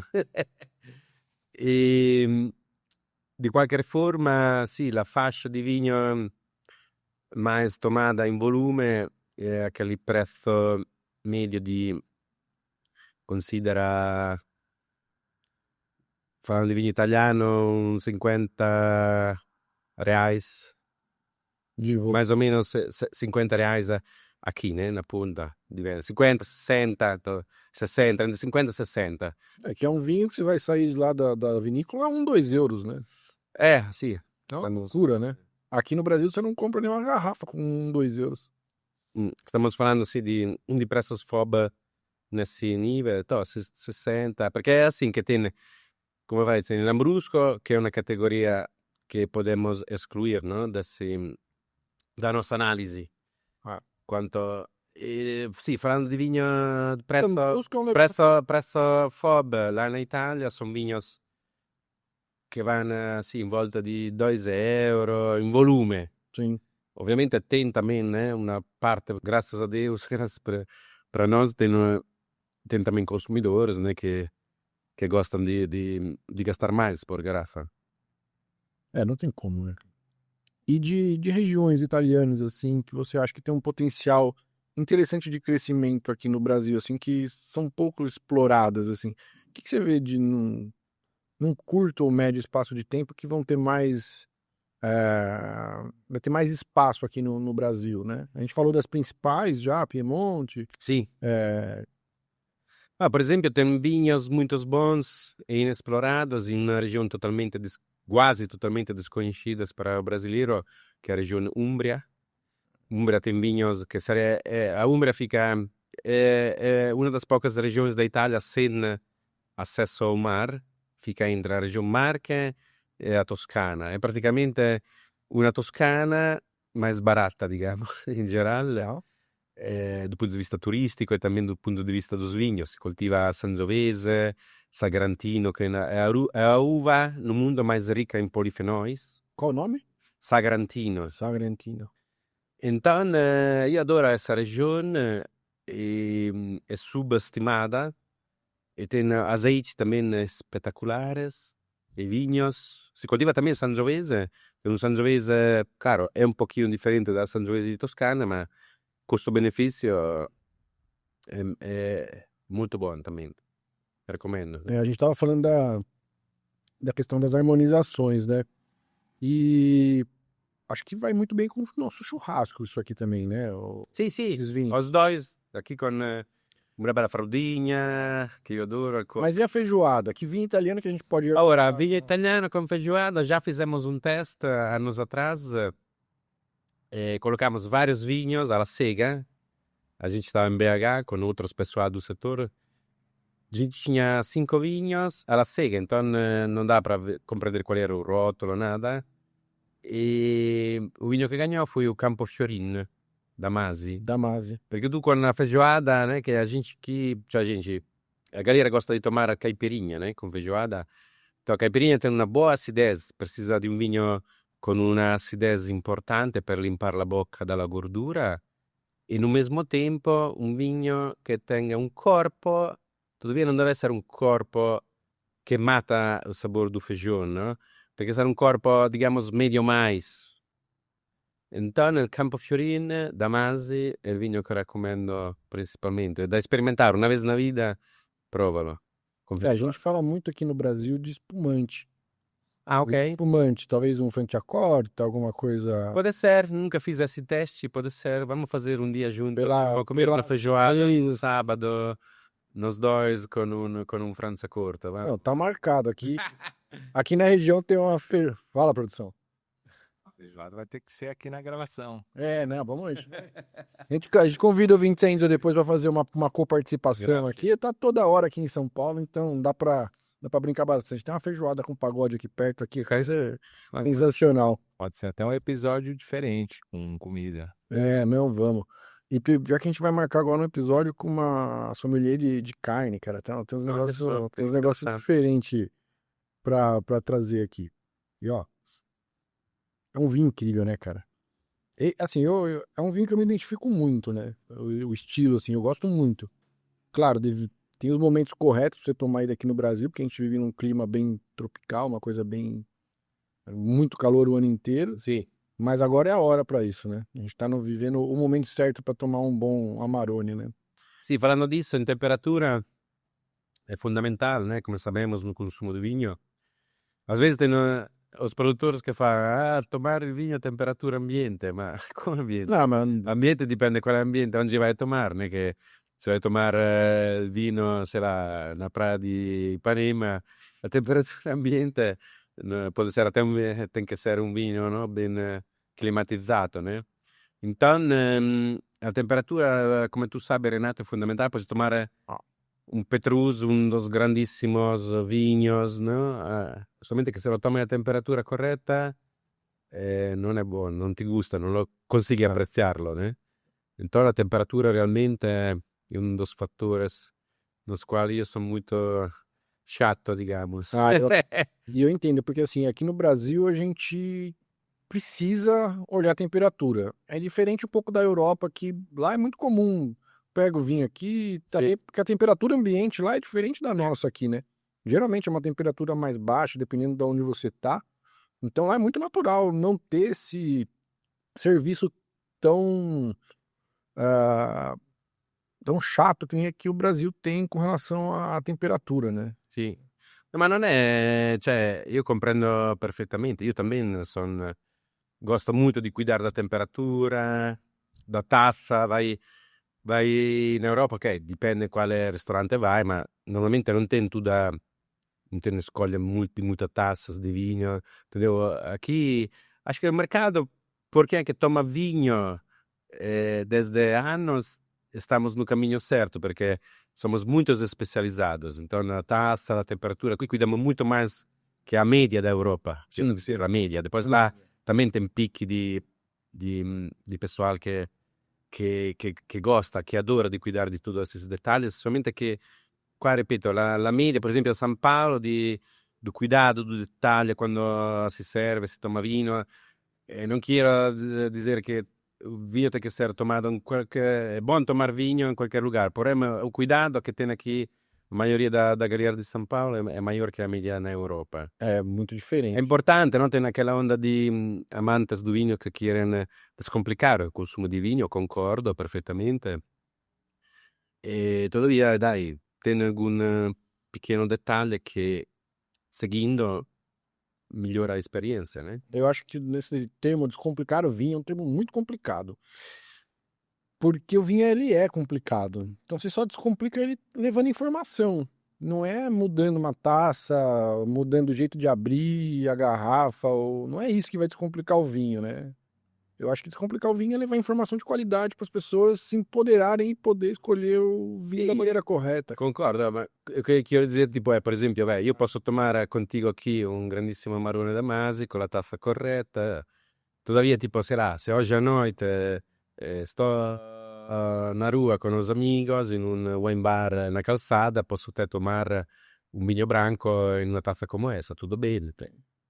E, di qualche forma, sì, la fascia di vino mais tomada in volume è aquele prezzo medio di, considera, falando di vino italiano, un 50 reais, mais ou menos 50 reais aqui, né, na ponta, 50, 60, 60, entre 50 e 60. Que é um vinho que você vai sair lá da vinícola a 2 euros, né? Sì. É uma loucura, né? Aqui no Brasil você não compra nenhuma garrafa com 2 euros. Stiamo parlando, sì, di preços FOB nesse nível, 60, perché è assim che tem, come vai, tem Lambrusco, che è una categoria che podemos excluir, no? Da nostra analisi. Quanto, sì, parlando di vigno, prezzo FOB lá na Itália, são vinhos che vanno, sì, in volta di 2 euro in volume. Sim. Ovviamente tem também, né, uma parte, graças a Deus, para nós tem também consumidores, né, que gostam de gastar mais por garrafa. Não tem como, né? E de regiões italianas, assim, que você acha que tem um potencial interessante de crescimento aqui no Brasil, assim, que são pouco exploradas, assim. O que você vê num curto ou médio espaço de tempo que vão ter mais... vai ter mais espaço aqui no Brasil, né? A gente falou das principais já, Piemonte. Sim. Por exemplo, tem vinhos muito bons e inexplorados em uma região quase totalmente desconhecidas para o brasileiro, que é a região Umbria. Umbria tem vinhos que a Umbria fica é uma das poucas regiões da Itália sem acesso ao mar, fica entre a região Marche e a Toscana. É praticamente uma Toscana mais barata, digamos, em geral, do ponto de vista turístico e também do ponto de vista dos vinhos. Se cultiva Sangiovese, Sagrantino, que é a uva no mundo mais rica em polifenóis. Qual o nome? Sagrantino. Então, eu adoro essa região, é subestimada e tem azeites também espetaculares e vinhos. Se cultiva também Sangiovese, que Sangiovese, claro, é um pouquinho diferente da Sangiovese de Toscana, mas custo-benefício é muito bom também. Recomendo. A gente estava falando da questão das harmonizações, né? E acho que vai muito bem com o nosso churrasco isso aqui também, né? Sim. Os dois, aqui com uma bela fraldinha, que eu adoro. Mas e a feijoada? Que vinho italiano que a gente pode... Ora, vinho italiano com feijoada, já fizemos um teste anos atrás. Colocamos vários vinhos à cega. A gente estava em BH com outros pessoal do setor. A gente tinha 5 vinhos à cega, então não dá para compreender qual era o rótulo, nada. E o vinho que ganhou foi o Campofiorin, da Masi. Perché tu com a feijoada, né, que a galera gosta de tomar a caipirinha, né, com feijoada. Então a caipirinha tem uma boa acidez, precisa de um vinho con una acidez importante per limpar la bocca dalla gordura e al mesmo tempo un vino che tenga un corpo, todavía non deve essere un corpo che mata il sabor do feijão, ¿no? Perché sarà un corpo, digamos, medio mais. Então, nel Campofiorin, Damasi è il vino che raccomando principalmente. È da sperimentare, una vez na vida, provalo. A gente fala muito aqui no Brasil de espumante. Ah, Muito ok. espumante, talvez um Franciacorta, alguma coisa. Pode ser, nunca fiz esse teste, pode ser. Vamos fazer um dia junto. Pela- Vou comer pela- uma feijoada no Isso. sábado, nós dois, com um França curta. Não, tá marcado aqui. Aqui na região tem uma feira. Fala, produção. A feijoada vai ter que ser aqui na gravação. É, né? Vamos lá. A gente convida o Vincenzo depois para fazer uma coparticipação aqui. Tá toda hora aqui em São Paulo, então dá pra brincar bastante. Tem uma feijoada com pagode aqui perto, aqui, cara, isso é sensacional. Pode ser até um episódio diferente, com comida. É, não, vamos. E já que a gente vai marcar agora um episódio com uma sommelier de carne, cara. Tem uns negócios, só, tem uns tem negócios que pensar. diferentes pra trazer aqui. E ó, é um vinho incrível, né, cara? E, assim, é um vinho que eu me identifico muito, né? O estilo, assim, eu gosto muito. Claro, tem os momentos corretos pra você tomar ele aqui no Brasil, porque a gente vive num clima bem tropical, uma coisa bem... muito calor o ano inteiro. Sì. Mas agora é a hora pra isso, né? A gente tá vivendo o momento certo pra tomar um bom Amarone, né? Sì, parlando disso, in temperatura è fondamentale, né? Come sabemos no consumo di vinho. Às vezes tem os produtores que falam, tomar il vinho a temperatura ambiente, ma come ambiente? Não, mas Ambiente dipende quale ambiente, onde vai tomar, né? Que se vai tomar il vino, sei lá, na praia di Ipanema, a temperatura ambiente può essere tem que ser un vino, no? Ben climatizzato, né? Então, a temperatura, como tu sabe, Renato, é fundamental. Podes tomar um Petrus, um dos grandíssimos vinhos, no? Somente che se lo tomi a temperatura corretta, non è buono, non ti gusta, non lo consigli apprezzarlo, né? Então, a temperatura realmente é um dos fatores nos quais eu sou muito chato, digamos. E eu entendo, porque assim, aqui no Brasil a gente precisa olhar a temperatura. É diferente um pouco da Europa, que lá é muito comum. Pega o vinho aqui, porque a temperatura ambiente lá é diferente da nossa aqui, né? Geralmente é uma temperatura mais baixa, dependendo de onde você tá. Então lá é muito natural não ter esse serviço tão chato que o Brasil tem com relação à temperatura, né? Sì, ma non è, cioè, io comprendo perfettamente, io también gosto molto di cuidare la temperatura, da tassa, vai in Europa, ok, dipende quale ristorante vai, ma normalmente non tem escolha muitas taças de vinho, entendeu? Aqui, acho que o mercado, porque é que toma vinho desde anos, estamos no caminho certo, perché somos muito especializados. Então, na taça, na temperatura, qui cuidamos muito mais que a média da Europa. Sim, a média. Depois lá também tem pique de pessoal que gosta, que adora de cuidar de todos esses detalhes. Somente que, qua ripeto, la media, per esempio a São Paulo, do cuidado do detalhe quando si serve, si toma vino. Non quero dizer que o vinho tem que ser tomado é bom tomar vinho em qualquer lugar, porém o cuidado que tem aqui a maioria da galera de São Paulo é maior que a média na Europa. É muito diferente. É importante, não? Tem aquela onda de amantes do vinho que querem descomplicar o consumo de vinho, concordo perfeitamente. E todavia, dai, tem algum pequeno detalhe que seguindo melhora a experiência, né? Eu acho que nesse termo descomplicar o vinho é um termo muito complicado. Porque o vinho, ele é complicado. Então você só descomplica ele levando informação. Não é mudando uma taça, mudando o jeito de abrir a garrafa. Não é isso que vai descomplicar o vinho, né? Eu acho que descomplicar o vinho é levar informação de qualidade para as pessoas se empoderarem e poder escolher o vinho da maneira correta. Concordo, ma o che quiero dire tipo per esempio, io posso tomare contigo qui un grandissimo Amarone Damasi con la tazza corretta, tuttavia tipo se oggi a noite sto na rua con os amigos in un wine bar na calçada, posso até tomar un vinho branco in una tazza come essa, tudo bene.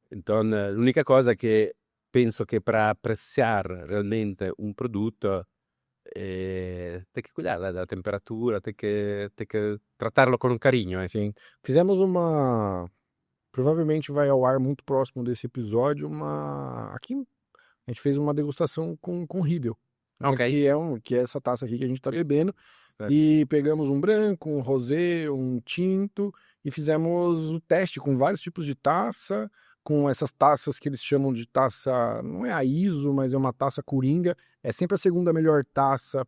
Então, l'unica cosa che penso che per apprezzare realmente un prodotto tem que cuidar da temperatura, tem que tratarlo com carinho. Sim. Fizemos uma. Provavelmente vai ao ar muito próximo desse episódio. Aqui a gente fez uma degustação com Riedel. Ok. Que é essa taça aqui que a gente tá bebendo. É. E pegamos um branco, um rosé, um tinto e fizemos o teste com vários tipos de taça, com essas taças que eles chamam de taça, não é a ISO, mas é uma taça coringa. É sempre a segunda melhor taça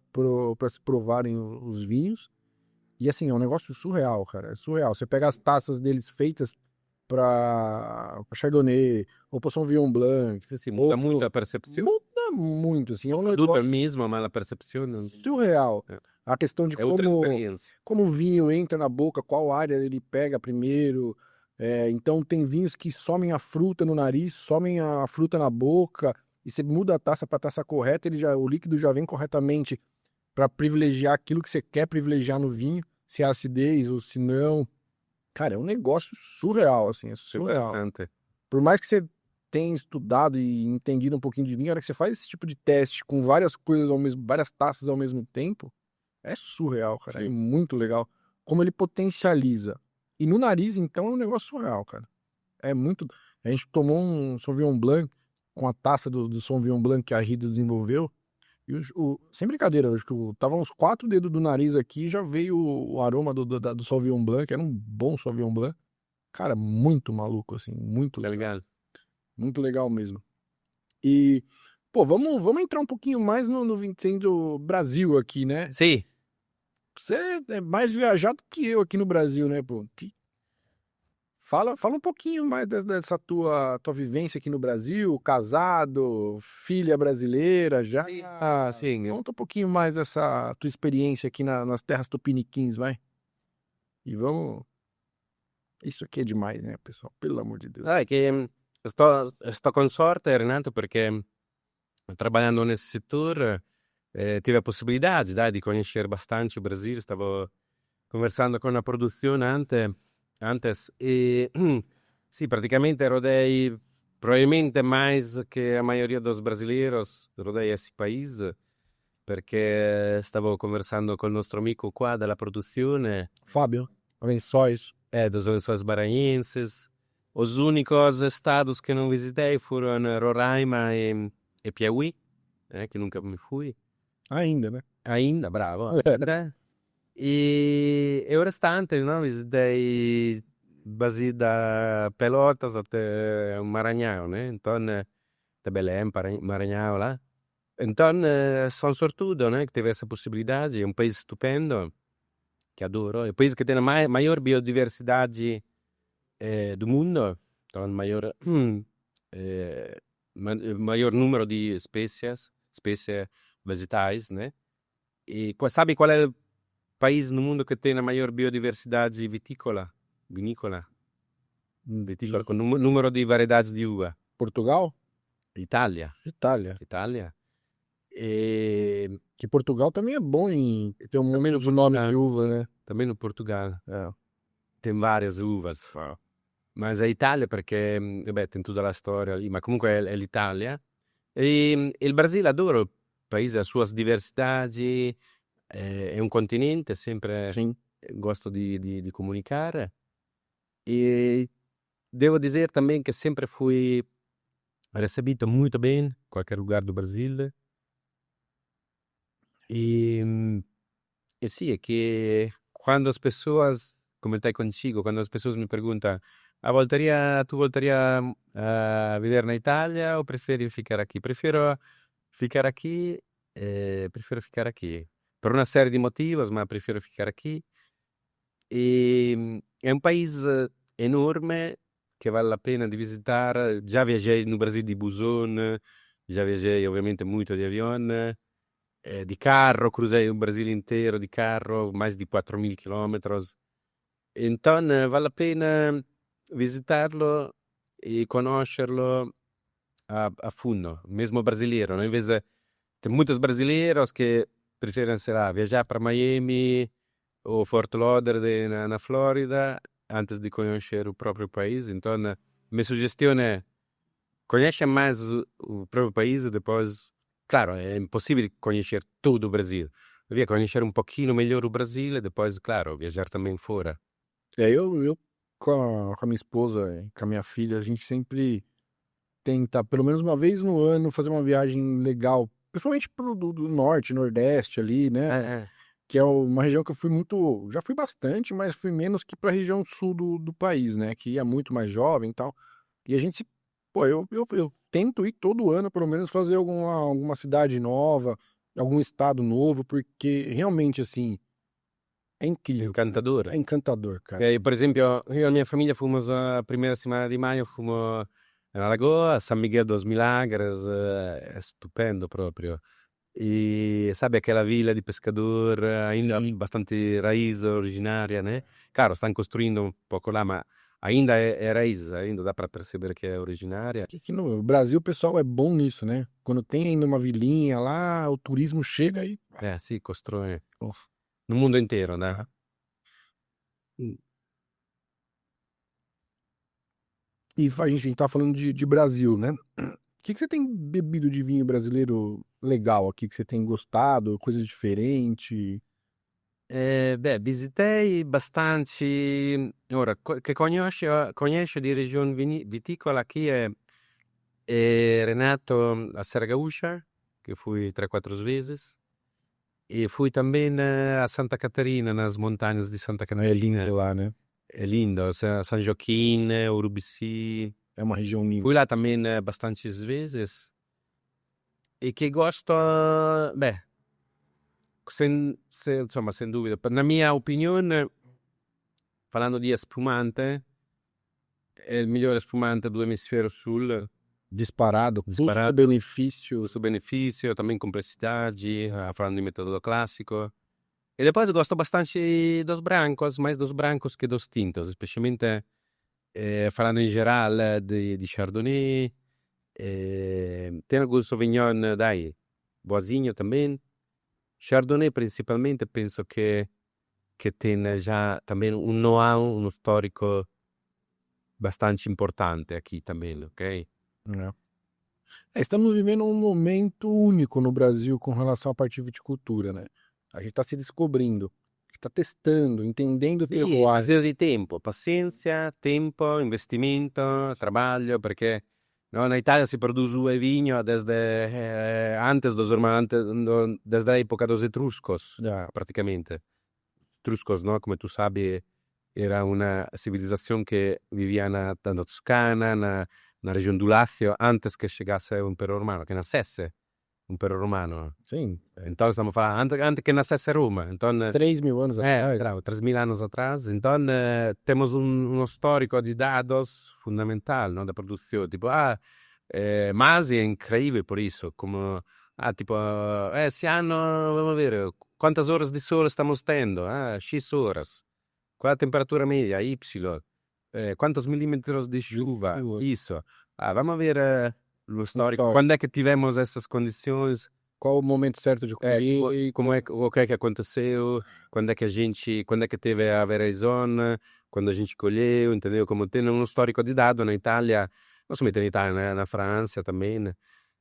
para se provarem os vinhos. E assim, é um negócio surreal, cara. É surreal. Você pega as taças deles feitas para Chardonnay ou para Sauvignon Blanc. Sì, muda Ou muito a percezione. muda muito, assim. É um O produto é o negócio mesmo, ma la percezione surreal. É. A questão de é outra como experiência. o vinho entra na boca, qual área ele pega primeiro. Então tem vinhos que somem a fruta no nariz, somem a fruta na boca, e você muda a taça para a taça correta, o líquido já vem corretamente para privilegiar aquilo que você quer privilegiar no vinho, se é acidez ou se não. Cara, é um negócio surreal, assim, é surreal. Interessante. Por mais que você tenha estudado e entendido um pouquinho de vinho, a hora que você faz esse tipo de teste com várias coisas várias taças ao mesmo tempo, é surreal, cara. Sim. É muito legal. Como ele potencializa. E no nariz, então, é um negócio surreal, cara. É muito. A gente tomou um Sauvignon Blanc com a taça do Sauvignon Blanc que a Rida desenvolveu. E sem brincadeira, acho que tava uns 4 dedos do nariz aqui, já veio o aroma do Sauvignon Blanc. Era um bom Sauvignon Blanc. Cara, muito maluco, assim. Muito Tá legal. ligado? Muito legal mesmo. E, pô, vamos entrar um pouquinho mais no Vincenzo Brasil aqui, né? Sì, Você é mais viajado que eu aqui no Brasil, né, pô? Fala um pouquinho mais dessa tua vivência aqui no Brasil, casado, filha brasileira já. sim. Conta um pouquinho mais dessa tua experiência aqui nas terras tupiniquins, vai. E vamos. Isso aqui é demais, né, pessoal? Pelo amor de Deus. È che sto con sorte, Renato, perché trabalhando nesse setor tive a possibilidade, dai, di conoscere bastante o Brasil. Stavo conversando con la produzione antes e sì, praticamente rodei probabilmente mais que a maioria dos brasileiros, rodei esse país perché stavo conversando con il nostro amico qua della produzione, Fábio, Lençóis. dos Lençóis Maranhenses. Os únicos estados que não visitei foram Roraima e Piauí, que nunca me fui. Ainda, né? Ainda, bravo, ainda. E o restante, no? Visitei basi da Pelotas até Maranhão, né? Então, até Belém, Maranhão lá. Então, sou sortudo, né? Que tive essa possibilidade. É um país estupendo, que adoro. É um país que tem a maior biodiversidade do mundo. Então, maior número de espécies vegetais, né? E sabe qual é o país no mundo que tem a maior biodiversidade vinícola? Vitícola, com número de variedades de uva? Portugal? Itália. Itália. E Que Portugal também é bom em ter um Também no monte de nome Portugal. de uva, né? também no Portugal É. tem várias uvas. Mas a Itália perché, beh, tem toda a storia lì, ma comunque è l'Italia. E il Brasile adoro, il paese ha suas diversidades, è un continente, sempre Sim. gosto di comunicare. E devo dizer também que sempre fui recebido muito bem em qualquer lugar do Brasil. E sì, è che quando as pessoas, come stai contigo, quando as pessoas me perguntam tu voltaria a viver na Itália ou preferi ficar aqui? Prefiro ficar aqui, per una serie di motivos, ma prefiro ficar aqui. E è un paese enorme che vale la pena di visitare. Già viaggiai no Brasil di busone, già viaggiai ovviamente molto di avione, di carro, cruzei o Brasil inteiro di carro, mais di 4.000 chilometros. Então vale a pena visitarlo e conoscerlo a fundo, mesmo brasileiro, né? Invece tem muitos brasileiros que preferem, sei lá, viajar para Miami ou Fort Lauderdale na Flórida antes de conhecer o próprio país. Então, minha sugestão é conhece mais o próprio país e depois, claro, é impossível conhecer todo o Brasil. Devia conhecer um pouquinho melhor o Brasil e depois, claro, viajar também fora. Eu com a minha esposa e com a minha filha, a gente sempre tenta, pelo menos uma vez no ano, fazer uma viagem legal, principalmente do norte, nordeste ali, né? Que é uma região que eu fui muito. Já fui bastante, mas fui menos que pra região sul do país, né? Que ia muito mais jovem e tal. E a gente se. Pô, eu tento ir todo ano, pelo menos, fazer alguma cidade nova, algum estado novo, porque realmente, assim, é incrível. Encantador. É encantador, cara. Per esempio, io e la mia famiglia fomos a primeira semana di maio, fomos in Alagoa, a San Miguel dos Milagres, è stupendo proprio. E sabe aquela vila di pescador, ainda bastante raiz originaria, né? Claro, stanno costruindo un poco lá, ma ainda é raiz, ainda dá para perceber que é originária. Aqui no Brasil o pessoal é bom nisso, né? Quando tem ainda uma vilinha lá, o turismo chega e. Sì, costruisce. Oh. No mundo inteiro, né? E a gente tá falando de Brasil, né? O que você tem bebido de vinho brasileiro legal aqui, que você tem gostado, coisa diferente? Beh, visitei bastante. Ora, che conosce di regione viticola qui è Renato a Sergaúcha, che fui 3-4 vezes. E fui também a Santa Catarina, nas montanhas de Santa É Catarina. lindo lá, né? É lindo, San Joaquim, Urubici. É uma região linda. Fui lá também bastantes vezes. E che gosto, beh, insomma, sem dúvida. Na minha opinione, falando di spumante, è il migliore spumante do hemisfério sul. Disparado, Disparado. custo-benefício. Custo-benefício, também complexidade, falando de método clássico. E depois gosto bastante dos brancos, mais dos brancos que dos tintos, especialmente falando in generale di Chardonnay. Tem algum Sauvignon, dai, boazinho também. Chardonnay principalmente penso che tem já também know-how, storico bastante importante aqui também, ok? Estamos vivendo um momento único no Brasil com relação à parte de viticultura, né? A gente está se descobrindo, está testando, entendendo o terroir. Precisa di tempo, pazienza, tempo, investimento, trabalho, perché no, na Itália se produz o vinho desde antes desde a época dos etruscos, praticamente. Etruscos, no? Come tu sabe, era una civilizazione che vivia na Toscana, na região do Lácio, antes que chegasse o Império Romano, que nascesse o Império Romano. Sim. Então, estamos falando, antes que nascesse Roma. Então, 3.000 anos atrás. Claro, 3.000 anos atrás. Então, temos um histórico de dados fundamental, no, da produção. Tipo, Masi é incrível por isso. Como, tipo, esse ano, vamos ver, quantas horas de sol estamos tendo? X horas. Qual a temperatura média? Y. Quantos milímetros de chuva? Isso. Vamos ver o histórico. Quando é que tivemos essas condições? Qual o momento certo de colher? O que é que aconteceu? Quando é que teve a veraison? Quando a gente colheu, entendeu? Como tem um histórico de dados na Itália, não somente na Itália, né? Na França também,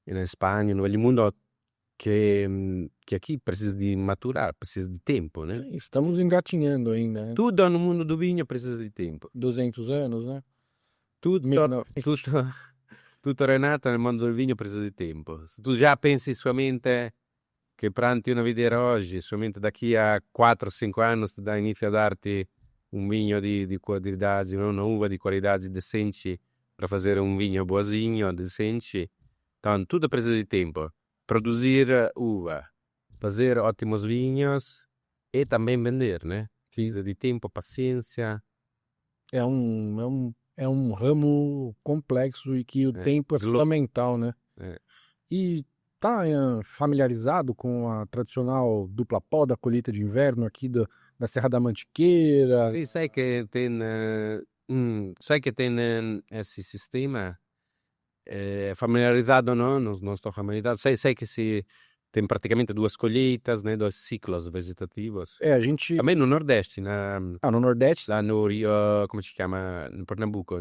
e na Espanha, no mundo que aqui precisa de maturar, precisa de tempo, né? Sim, estamos engatinhando ainda. Né? Tudo no mundo do vinho precisa de tempo. 200 anos, né? Tutto Renato nel mondo del vigno precisa di tempo. Se tu già pensi solamente che planti una videra oggi, solamente da qui a 4-5 anni inizia a darti un vigno di qualità, una uva di qualità decenti per fare un vigno boazinho, decenti. Então, tudo precisa de tempo. Produzir uva, fazer ótimos vinhos e também vender, né? Precisa de tempo, paciência. É um ramo complexo e que o tempo é fundamental, né? E tá familiarizado com a tradicional dupla poda, colheita de inverno aqui da Serra da Mantiqueira? Sì, sai che tem esse sistema familiarizado, no? Não estou familiarizado. Sei que tem praticamente duas colheitas, né? Dois ciclos vegetativos. A gente... Também no Nordeste, no Nordeste? Lá no Rio, como se chama? No Pernambuco.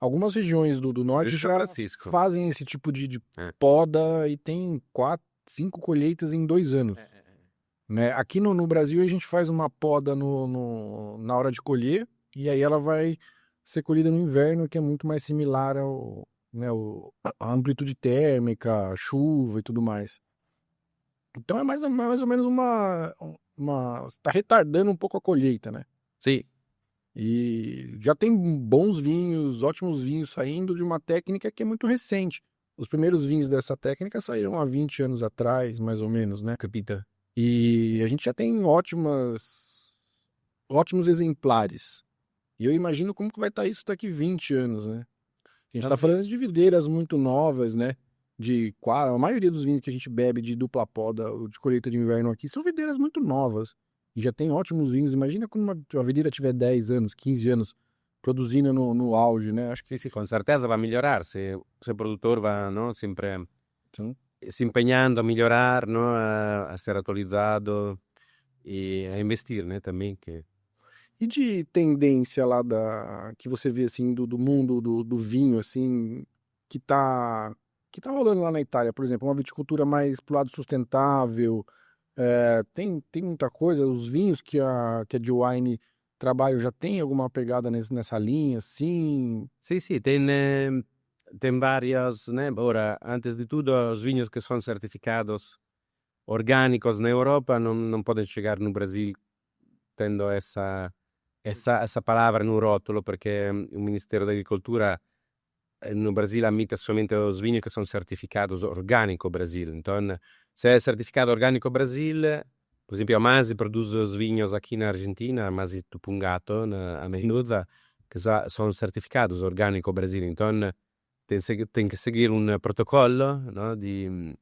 algumas regiões do norte São já Francisco. fazem esse tipo de É. poda e tem 4, 5 colheitas em 2 anos. Né? Aqui no Brasil a gente faz uma poda na hora de colher e aí ela vai ser colhida no inverno, que é muito mais similar ao, né, a amplitude térmica, a chuva e tudo mais. Então é mais ou menos tá retardando um pouco a colheita, né? Sì, E já tem bons vinhos, ótimos vinhos saindo de uma técnica que é muito recente. Os primeiros vinhos dessa técnica saíram há 20 anos atrás, mais ou menos, né? capito. E a gente já tem ótimos exemplares. E eu imagino como que vai estar isso daqui 20 anos, né? A gente tá falando de videiras muito novas, né? A maioria dos vinhos que a gente bebe de dupla poda ou de colheita de inverno aqui são videiras muito novas. E já tem ótimos vinhos. Imagina quando uma videira tiver 10 anos, 15 anos, produzindo no auge, né? Acho que Sì, con certeza va a migliorare se il produttore va, no, sempre sim. se impegnando a migliorar, no, a ser atualizado e a investir, né, também, que E de tendência lá que você vê assim do mundo do vinho assim que tá rolando lá na Itália, por exemplo, uma viticultura mais pro lado sustentável, tem muita coisa, os vinhos que a Dewine trabalha já tem alguma pegada nessa linha, assim? sì, tem varios, né, ora, antes de tudo, os vinhos que são certificados orgânicos na Europa não podem chegar no Brasil tendo essa palavra no rótulo, porque o Ministério da Agricultura no Brasil admite somente os vinhos que são certificados orgânico Brasil. Então, se é certificado orgânico Brasil, por exemplo, a Masi produz os vinhos aqui na Argentina, a Masi Tupungato, a Mendoza, que são certificados orgânico Brasil. Então, tem que seguir um protocolo, no, di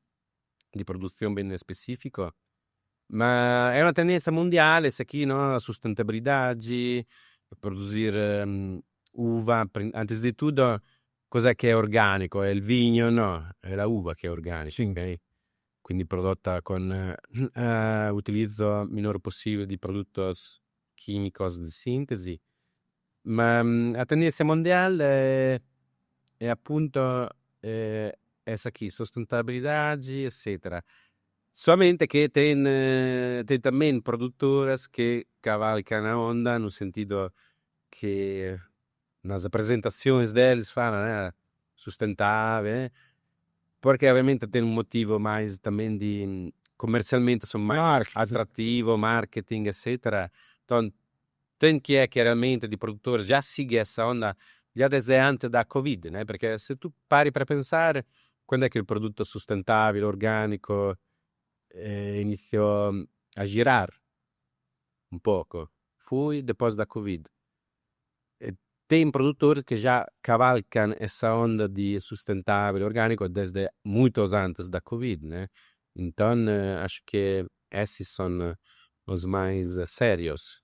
produzione ben specifico. Ma è una tendenza mondiale, essa aqui, no? A sustentabilidade, produzir uva, antes di tutto, cos'è che è organico? È il vigno? No, è la uva che è organica, Sim. ok? Quindi prodotta con utilizzo minore possibile di produtos químicos di sintesi. Ma la tendenza mondiale è appunto essa aqui, sustentabilidade, eccetera. Somente che tem também produtoras que cavalcam a onda no sentido que nas apresentações deles falam, né, sustentável, porque obviamente tem um motivo mais também de comercialmente são mais Marketing. atrativo, marketing, etc. Então, tem que é chiaramente di produttori già sigue essa onda già desde antes da Covid, né? Perché se tu pari per pensare quando è che il prodotto sostentabile, organico iniziò a girar un poco? Fu depois da Covid. E tem produtores que já cavalcam essa onda de sustentável orgânico desde muitos antes da Covid, né? Então, acho que esses são os mais sérios.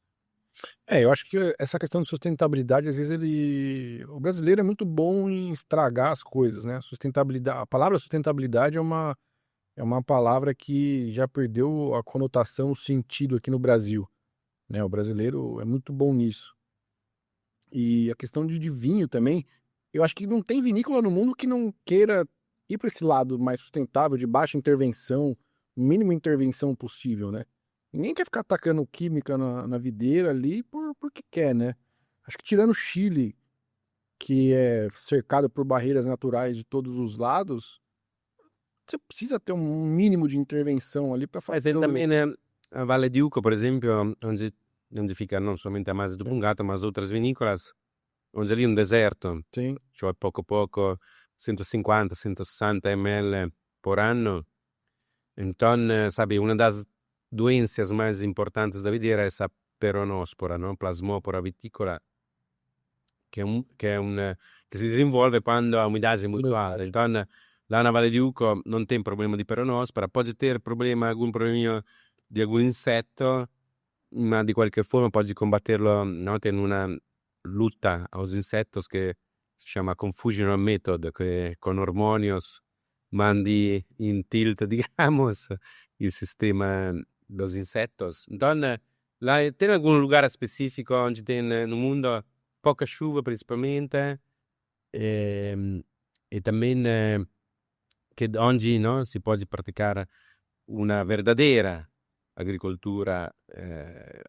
Eu acho que essa questão de sustentabilidade, às vezes o brasileiro é muito bom em estragar as coisas, né? Sustentabilidade, a palavra sustentabilidade é uma palavra que já perdeu a conotação, o sentido aqui no Brasil, né? O brasileiro é muito bom nisso. E a questão de vinho também, eu acho que não tem vinícola no mundo que não queira ir para esse lado mais sustentável, de baixa intervenção, mínima intervenção possível, né? Ninguém quer ficar atacando química na videira ali porque quer, né? Acho que tirando o Chile, que é cercado por barreiras naturais de todos os lados, você precisa ter um mínimo de intervenção ali para Mas fazer. tem também a Valle di Uco, por exemplo, onde fica não somente a Masi do Pungato, mas outras vinícolas, onde ali é um deserto, Sim. cioè pouco, 150, 160 ml por ano. Então, sabe, uma das doenças mais importantes da videira é essa peronospora, no? Plasmopora viticola, che si desenvolve quando a umidade è molto alta. Então, lá na Valle di Uco non tem problema di peronospora, pode ter algum probleminha di algum insetto, ma di qualche forma pode combatterlo, no? Tem una luta aos insettos che si chiama confusional method, che con ormonios mandi in tilt, digamos, il sistema dos insettos. Então, lá tem algum lugar específico onde tem no mundo pouca chuva, principalmente, e também che oggi, no, si può praticare una verdadeira agricoltura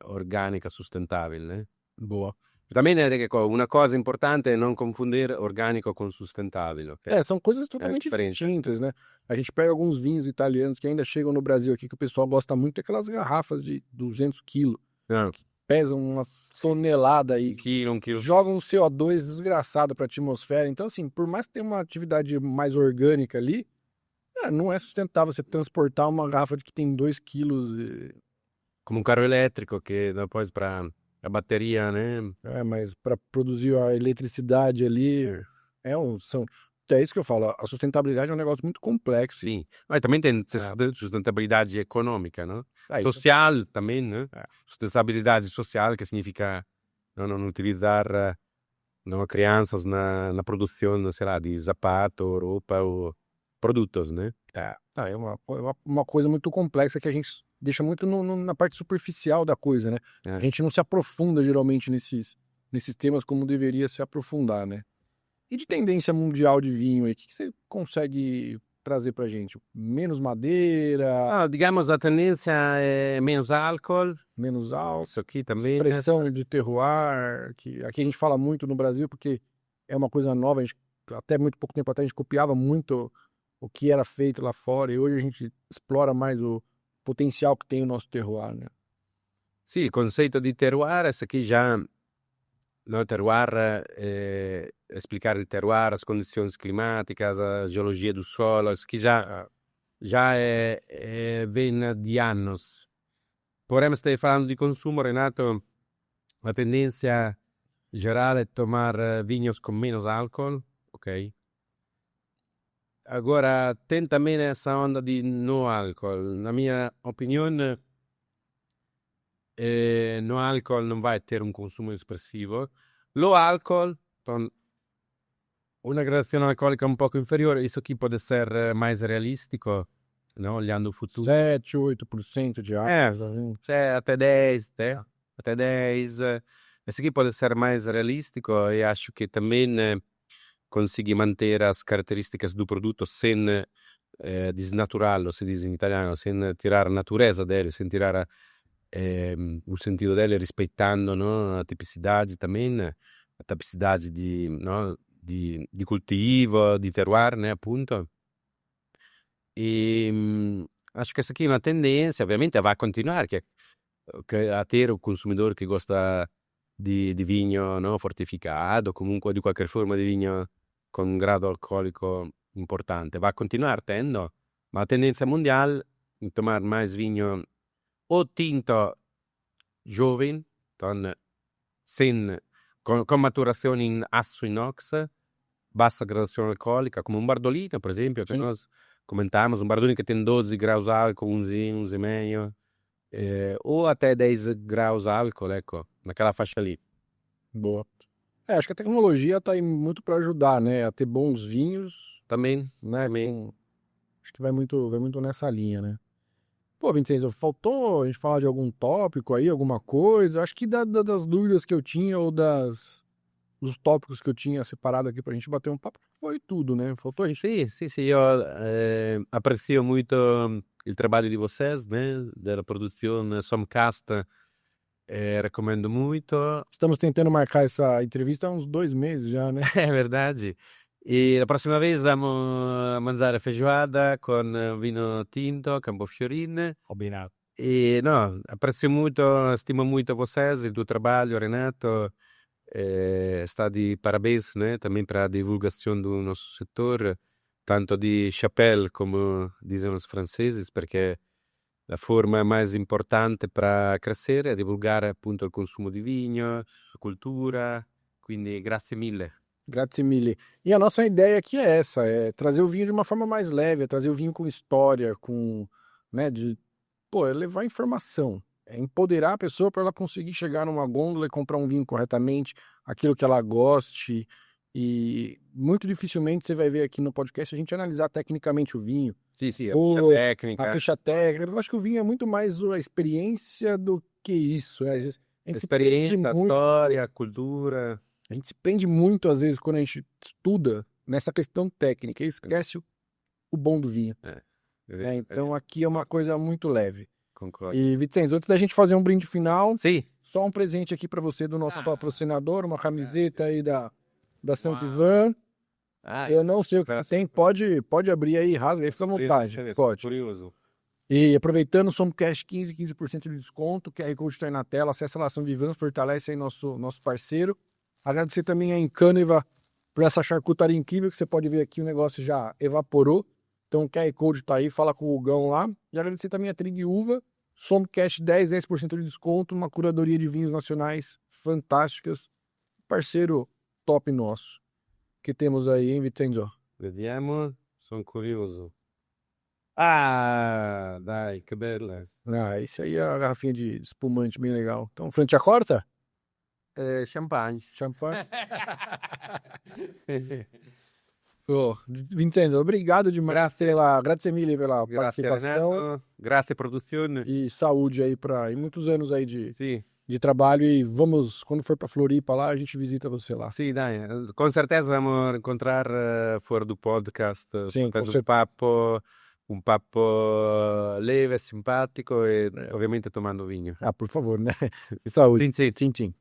organica sustentabile, né? Boa. Também uma coisa importante é não confundir orgânico com sustentável, ok? São coisas totalmente diferente. distintas, né? A gente pega alguns vinhos italianos que ainda chegam no Brasil aqui, que o pessoal gosta muito, aquelas garrafas de 200 quilos, Não, pesam uma tonelada aí, um quilo. jogam um CO2 desgraçado para a atmosfera. Então, assim, por mais que tenha uma atividade mais orgânica ali, não é sustentável você transportar uma garrafa que tem 2 quilos. Como um carro elétrico, que depois para a bateria, né? Mas para produzir a eletricidade ali, é isso que eu falo, a sustentabilidade é um negócio muito complexo. Sim, mas também tem sustentabilidade econômica, não? Social também, né? Sustentabilidade social, que significa não utilizar não, crianças na produção, sei lá, de sapato, roupa ou produtos, né? É uma coisa muito complexa que a gente deixa muito na parte superficial da coisa, né? A gente não se aprofunda geralmente nesses temas como deveria se aprofundar, né? E de tendência mundial de vinho aí, o que você consegue trazer pra gente? Menos madeira, Digamos, a tendência é menos álcool, menos álcool, isso aqui também. pressão de terroir, que aqui a gente fala muito no Brasil porque é uma coisa nova, até muito pouco tempo atrás a gente copiava muito o que era feito lá fora e hoje a gente explora mais o potencial que tem o nosso terroir, né? Sì, il concetto di terroir, esse aqui já, no, terroir, explicar o terroir, as condições climáticas, a geologia do solo, isso aqui já vem de anos. Porém, stai falando di consumo, Renato, a tendência geral é tomar vinhos com menos álcool, ok? Agora, tem também essa onda de no álcool. Na minha opinião, no álcool não vai ter um consumo expressivo. Low álcool, com uma gradazione alcolica um pouco inferiore, isso aqui pode ser mais realístico, não? Olhando o futuro. 7, 8% de álcool. Até 10, né? Até 10. Esse aqui pode ser mais realístico e acho que também consegue manter as características do produto sem desnaturarlo, se diz em italiano, sem tirar a natureza dele, sem tirar o sentido dele, respeitando, no? A tipicidade também, a tipicidade di cultivo, di terroir, né, appunto. E acho que essa aqui é uma tendência, ovviamente vai continuar, que a ter o consumidor que gosta di vinho, no, fortificato, comunque di qualche forma di vinho con un grado alcolico importante. Va a continuar tendo, ma la tendenza mundial è tomar mais vinho o tinto jovem, con maturazione in aço inox, bassa gradazione alcolica, come un Bardolino, per esempio, che noi comentamos, un Bardolino che tem 12 graus álcool, 11,5, ou até 10 graus álcool, ecco, naquela faixa ali. Boa. Acho que a tecnologia tá aí muito para ajudar, né? A ter bons vinhos. Também, né? Acho que vai muito nessa linha, né? Pô, Vincenzo, faltou a gente falar de algum tópico aí, alguma coisa? Acho que das dúvidas que eu tinha ou dos tópicos que eu tinha separado aqui pra gente bater um papo, foi tudo, né? Faltou a gente. Sì, io apprezzo molto il trabalho di vocês, né? Della produzione Somcast, recomendo muito. Estamos tentando marcar essa entrevista há uns 2 meses já, né? É verdade. E la prossima vez vamos mangiare feijoada con vino tinto, Campofiorine. Combinado. E no, apprezzo molto, stimo molto vocês, il tuo trabalho, Renato. Está de parabéns, né? Também para a divulgação do nosso setor, tanto de chapéu, como dizem os franceses, porque a forma mais importante para crescere è divulgare appunto il consumo di vinho, cultura, quindi grazie mille. Grazie mille. E a nossa ideia aqui é essa, é trazer o vinho de uma forma mais leve, é trazer o vinho com história, com, né, é levar informação, é empoderar a pessoa para ela conseguir chegar numa gôndola e comprar um vinho corretamente, aquilo que ela goste. E muito dificilmente você vai ver aqui no podcast a gente analisar tecnicamente o vinho. Sì, a ficha técnica. A ficha técnica. Eu acho que o vinho é muito mais a experiência do que isso. Às vezes, Experiência, muito... história, cultura. A gente se prende muito, às vezes, quando a gente estuda nessa questão técnica e esquece o bom do vinho. Né? Então aqui é uma coisa muito leve. Concordo. E, Vincenzo, antes da gente fazer um brinde final, Sì, só um presente aqui para você do nosso patrocinador, uma camiseta aí da Santo Ivan. Eu não sei o que tem, pode abrir aí, rasga aí, fica à vontade. Pode. curioso. E aproveitando, Somocast 15% de desconto, o QR Code está aí na tela, acessa lá São Vivan, fortalece aí nosso parceiro. Agradecer também a Encâniva por essa charcutaria incrível, que você pode ver aqui, o negócio já evaporou. Então o QR Code tá aí, fala com o Hugão lá. E agradecer também a Trig Uva, Somcast 10% de desconto, uma curadoria de vinhos nacionais fantásticas. Parceiro top nosso. Que temos aí, hein, Vincenzo? Vediamo, sono curioso. Ah, dai, che bella. Ah, esse aí é a garrafinha de espumante bem legal. Então, Franciacorta? Champagne. Champanhe. Vincenzo, obrigado demais grazie mille pela Grazie participação Renato, grazie produzione. e saúde aí e muitos anos aí Sì, de trabalho e vamos, quando for pra Floripa lá, a gente visita você lá. sì, dai, con certeza vamos incontrar fuori do podcast, Sim, com portanto un papo leve, simpatico e ovviamente tomando vinho. Ah, por favor, né? Saúde. Sim, sim. Tchim, tchim.